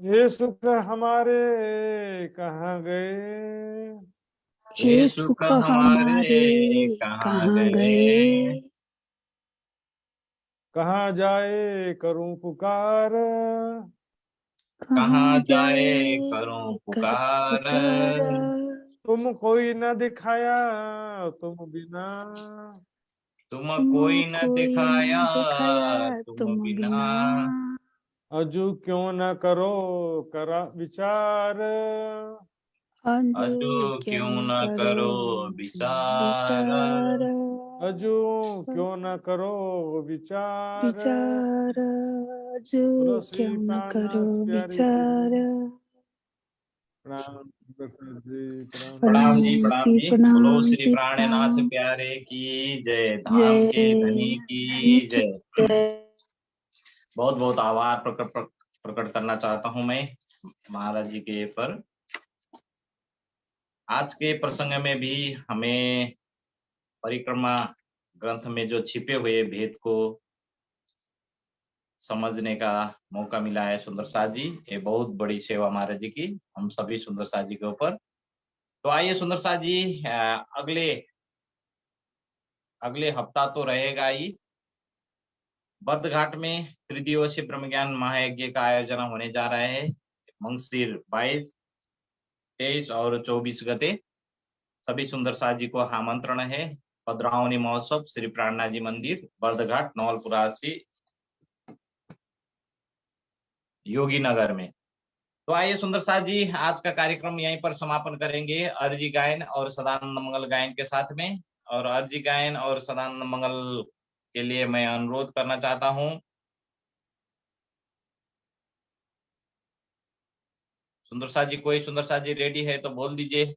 ये सुख हमारे कहाँ गए, ये सुख हमारे कहाँ गए, कहाँ जाए करूं पुकार, कहाँ जाए करूं करूं पुकार, तुम कोई न दिखाया तुम बिना, तुम तुम कोई न कोई दिखाया न दिखाया तुम बिना, अजू क्यों न करो करा विचार, अजू क्यों न करो विचार, विचार, अजू क्यों न करो विचार। विचार, जो बोलो श्री क्यों न करो प्राणनाथ प्यारे की विचार। जय। प्रणाम दशरथ जी, प्रणाम जी, प्रणाम प्रणाम जी, जी। बोलो प्रणाम श्री जी, प्राणनाथ प्रणाम। प्यारे की जय, धाम जय के धनी धनी की की जय। जय। बहुत बहुत आभार प्रकट करना चाहता हूं मैं महाराज जी के पर। आज के प्रसंग में भी हमें परिक्रमा ग्रंथ में जो छिपे हुए भेद को समझने का मौका मिला है सुंदर साथ जी, ये बहुत बड़ी सेवा महाराज जी की हम सभी सुंदर साथ जी के ऊपर। तो आइए सुंदर साथ जी, अगले हफ्ता तो रहेगा ही, बर्दघाट में त्रिदिवसीय ब्रह्म ज्ञान महायज्ञ का आयोजन होने जा रहा है मंगसिर 22, 23 और 24 गते। सभी सुंदर साथ जी को आमंत्रण है। पद्रावनी महोत्सव श्री प्राणनाथ जी मंदिर बर्दघाट नवलपुरा से योगी नगर में। तो आइए सुंदर साथ जी, आज का कार्यक्रम यहीं पर समापन करेंगे अर्जी गायन और सदानंद मंगल गायन के साथ में। और अर्जी गायन और सदानंद मंगल के लिए मैं अनुरोध करना चाहता हूं, सुंदर साथ जी, कोई सुंदर साथ जी रेडी है तो बोल दीजिए।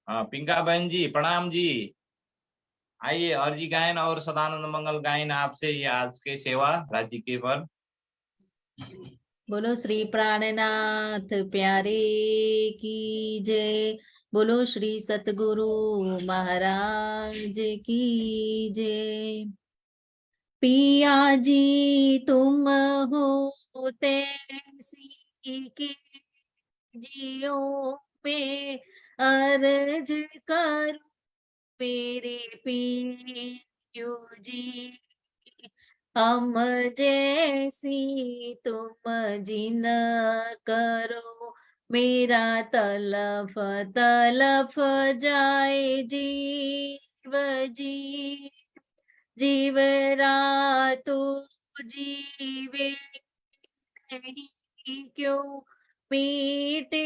हाँ पिंका बहन जी, प्रणाम जी। आइए अर्जी गायन और सदानंद मंगल गायन आपसे ये आज के सेवा राज्य के पर। बोलो श्री प्राणनाथ प्यारे की जय, बोलो श्री सतगुरु महाराज की जय। पिया जी तुम हो तैसी के जियो पे अर्ज कर मेरे पियो जी, हम जैसी तुम जिन करो, मेरा तलफ तलफ जाए जीव जी, जीव रातु जीवे नहीं क्यों मीटे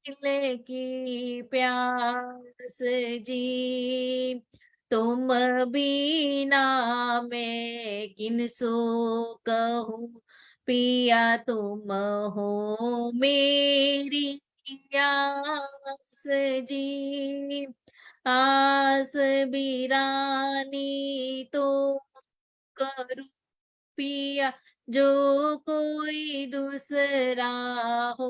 दिल की प्यास जी, तुम बिना मैं किनसो कहूँ, पिया तुम हो मेरी आस जी, आस बिरानी तो करूँ पिया, जो कोई दूसरा हो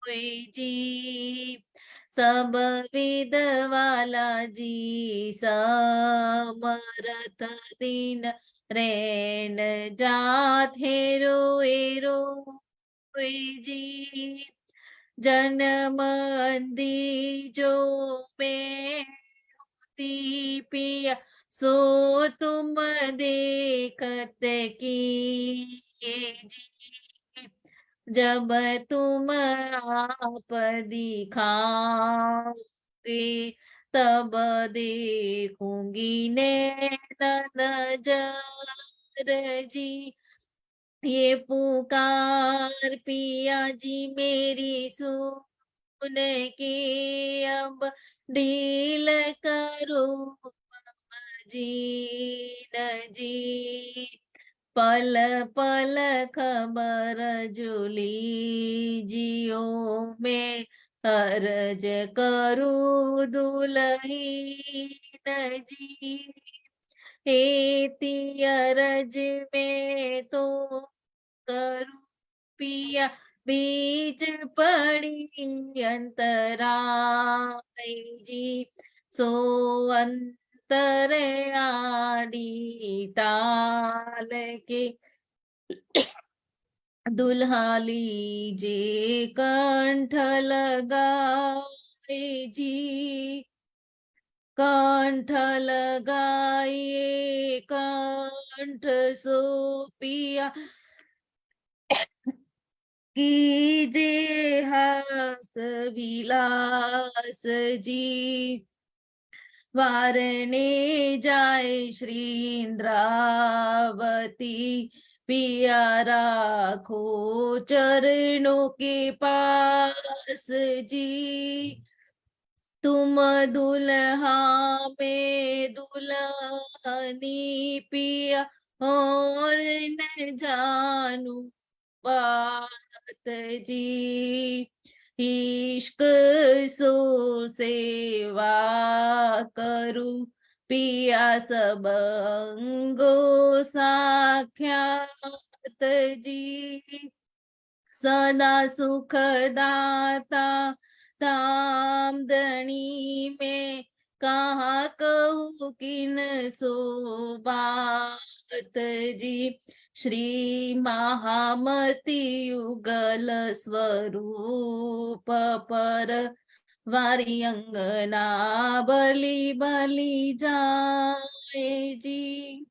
जी, सब विद वाला जी, समरथ दीन रैन जाथे रोए रोए जी, जन्म अंधी जो मैं होती पिया, सो तुम देखत की जी, जब तुम आप दिखाओगे, तब देखूंगी नैन नजर जी, ये पुकार पिया जी मेरी सुन के, अब ढील करो जी न जी, पल पल खबर जुली जियो में, अर्ज करूँ दुलहीन जी, हेती अरज में तो करूँ पिया, बीच पड़ी अंतराय जी, सो अंतर आड़ी टाल के, दुल्हा लीजे कंठ लगाए जी, कंठ लगाइए कंठ सो पिया, कीजे हास विलास जी, वारने जाए श्री इंद्रावती, पिया राखो चरणों के पास जी, तुम दुल्हा में दुल्हनी पिया, और न जानू बात जी, इश्क सो सेवा करूं पिया, सब अंगो साख्यात जी, सदा सुखदाता धामधनी में, कहाँ कहूँ किन सो बात जी, श्री महामती युगल स्वरूप पर, वारी अंगना बलि बलि जाए जी,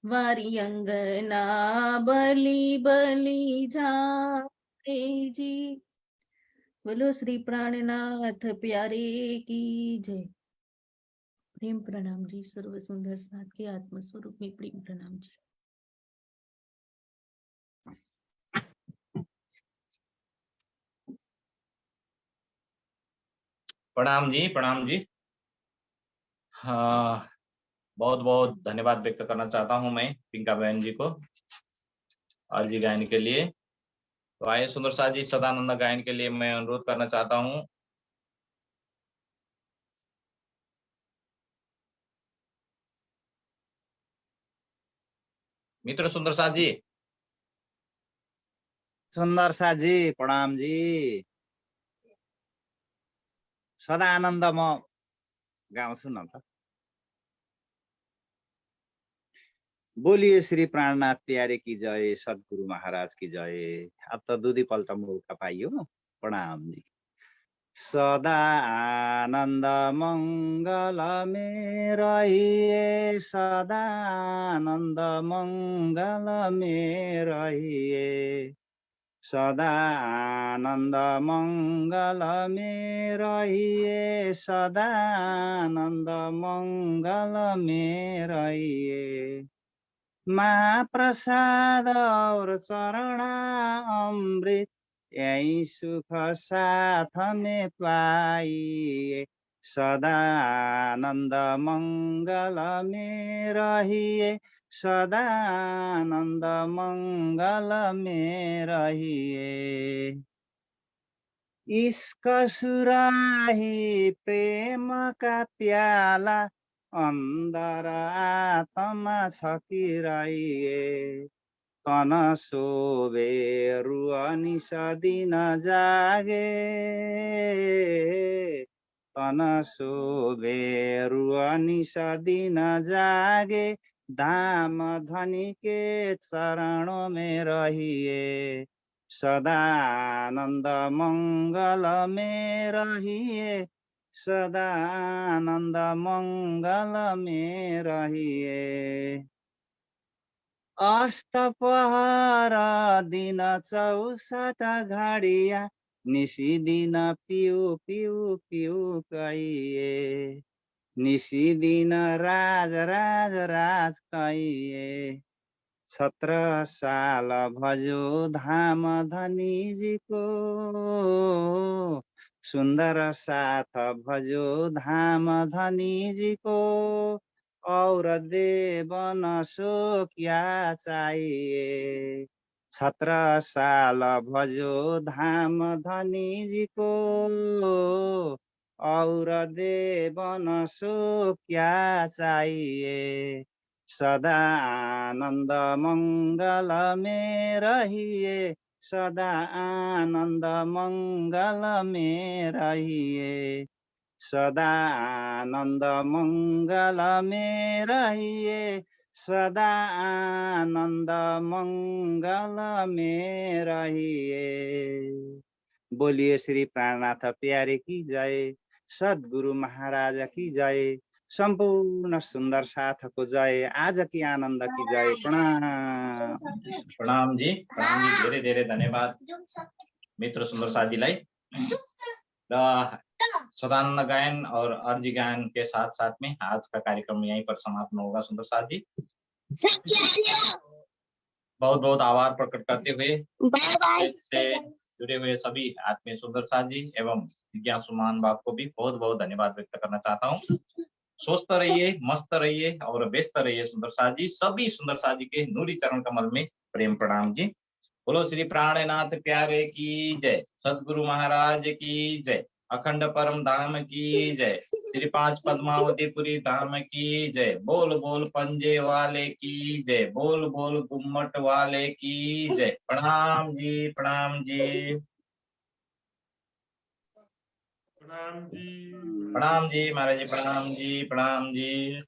वारी अंगना बलि बलि जाए जी, बोलो श्री प्राणनाथ प्यारे की जय। प्रेम प्रणाम जी, सर्व सुंदर साथ के आत्म स्वरूप में प्रेम प्रणाम जी। प्रणाम जी, प्रणाम जी। हाँ, बहुत बहुत धन्यवाद व्यक्त करना चाहता हूं मैं पिंका बहन जी को आरजी गायन के लिए। तो आइए सुंदर साथ जी सदानंद गायन के लिए मैं अनुरोध करना चाहता हूं। मित्र सुंदर साथ जी। सुन्दर साजी प्रणाम जी। सदानन्द म गाउँछु न त। बोलिए श्री प्राणनाथ प्यारे की जय, सद्गुरु महाराज की जय। अब त दुधीपल्ट मौका पाइयो। प्रणाम जी। सदा आनन्द मङ्गल में रहिए, सदा आनन्द मङ्गल में रहिए, सदा आनन्द मङ्गल में रहिए, सदा आनन्द मङ्गल में रहिए। महाप्रसाद और चरणा अमृत यही सुख साथ में पाइए सदा आनंद मंगल में रहिए सदा आनंद मंगल में रहिए इश्क सुराही प्रेम का प्याला अंदर आत्मा छकिरहिए तन शोभे रुअनी सदिन जागे तन शोभे रुअनी सदिन जागे धाम धनी के चरणों में रहिए सदा आनंद मंगल में रहिए सदा आनंद मंगल में रहिए अस्त पहर दिन 64 घडिया निसी दिन पिउ पिउ पिउ कहिए निसी दिन राज राज राज कहिए 17 साल भजो धाम धनी जी को सुंदर साथ भजो धाम धनी जी को और देवन सो क्या चाहिए 17 साल भजो धाम धनी जी को और देवन सो क्या चाहिए सदा आनंद मंगल में रहिए सदा आनंद मंगल में रहिए सदा आनंद मंगल में रहिए सदा आनंद मंगल में रहिए बोलिए श्री प्राणनाथ प्यारे की जय सद्गुरु महाराज की जय संपूर्ण सुंदर साथ को जय आज की आनंद की जय प्रणाम जी धेरै धेरै धन्यवाद मित्र सुंदर साथ जी लाई सदानंद गायन और अर्जी गायन के साथ साथ में आज का कार्यक्रम यहीं पर समाप्त होगा सुंदर साथ जी बहुत बहुत आभार प्रकट करते हुए से जुड़े हुए सभी आत्मीय सुंदर साथ जी एवं जिज्ञासु महानुभाव को भी बहुत बहुत धन्यवाद व्यक्त करना चाहता हूँ स्वस्थ रहिए मस्त रहिए और व्यस्त रहिए सुंदर साथ जी सभी सुंदर साथ जी के नूरी चरण कमल में प्रेम प्रणाम जी बोलो श्री प्राणनाथ प्यारे की जय सद्गुरु महाराज की जय अखंड परम धाम की जय श्री 5 पद्मावतीपुरी धाम की जय बोल बोल पंजे वाले की जय बोल बोल गुम्मट वाले की जय प्रणाम जी प्रणाम जी प्रणाम जी महाराज जी प्रणाम जी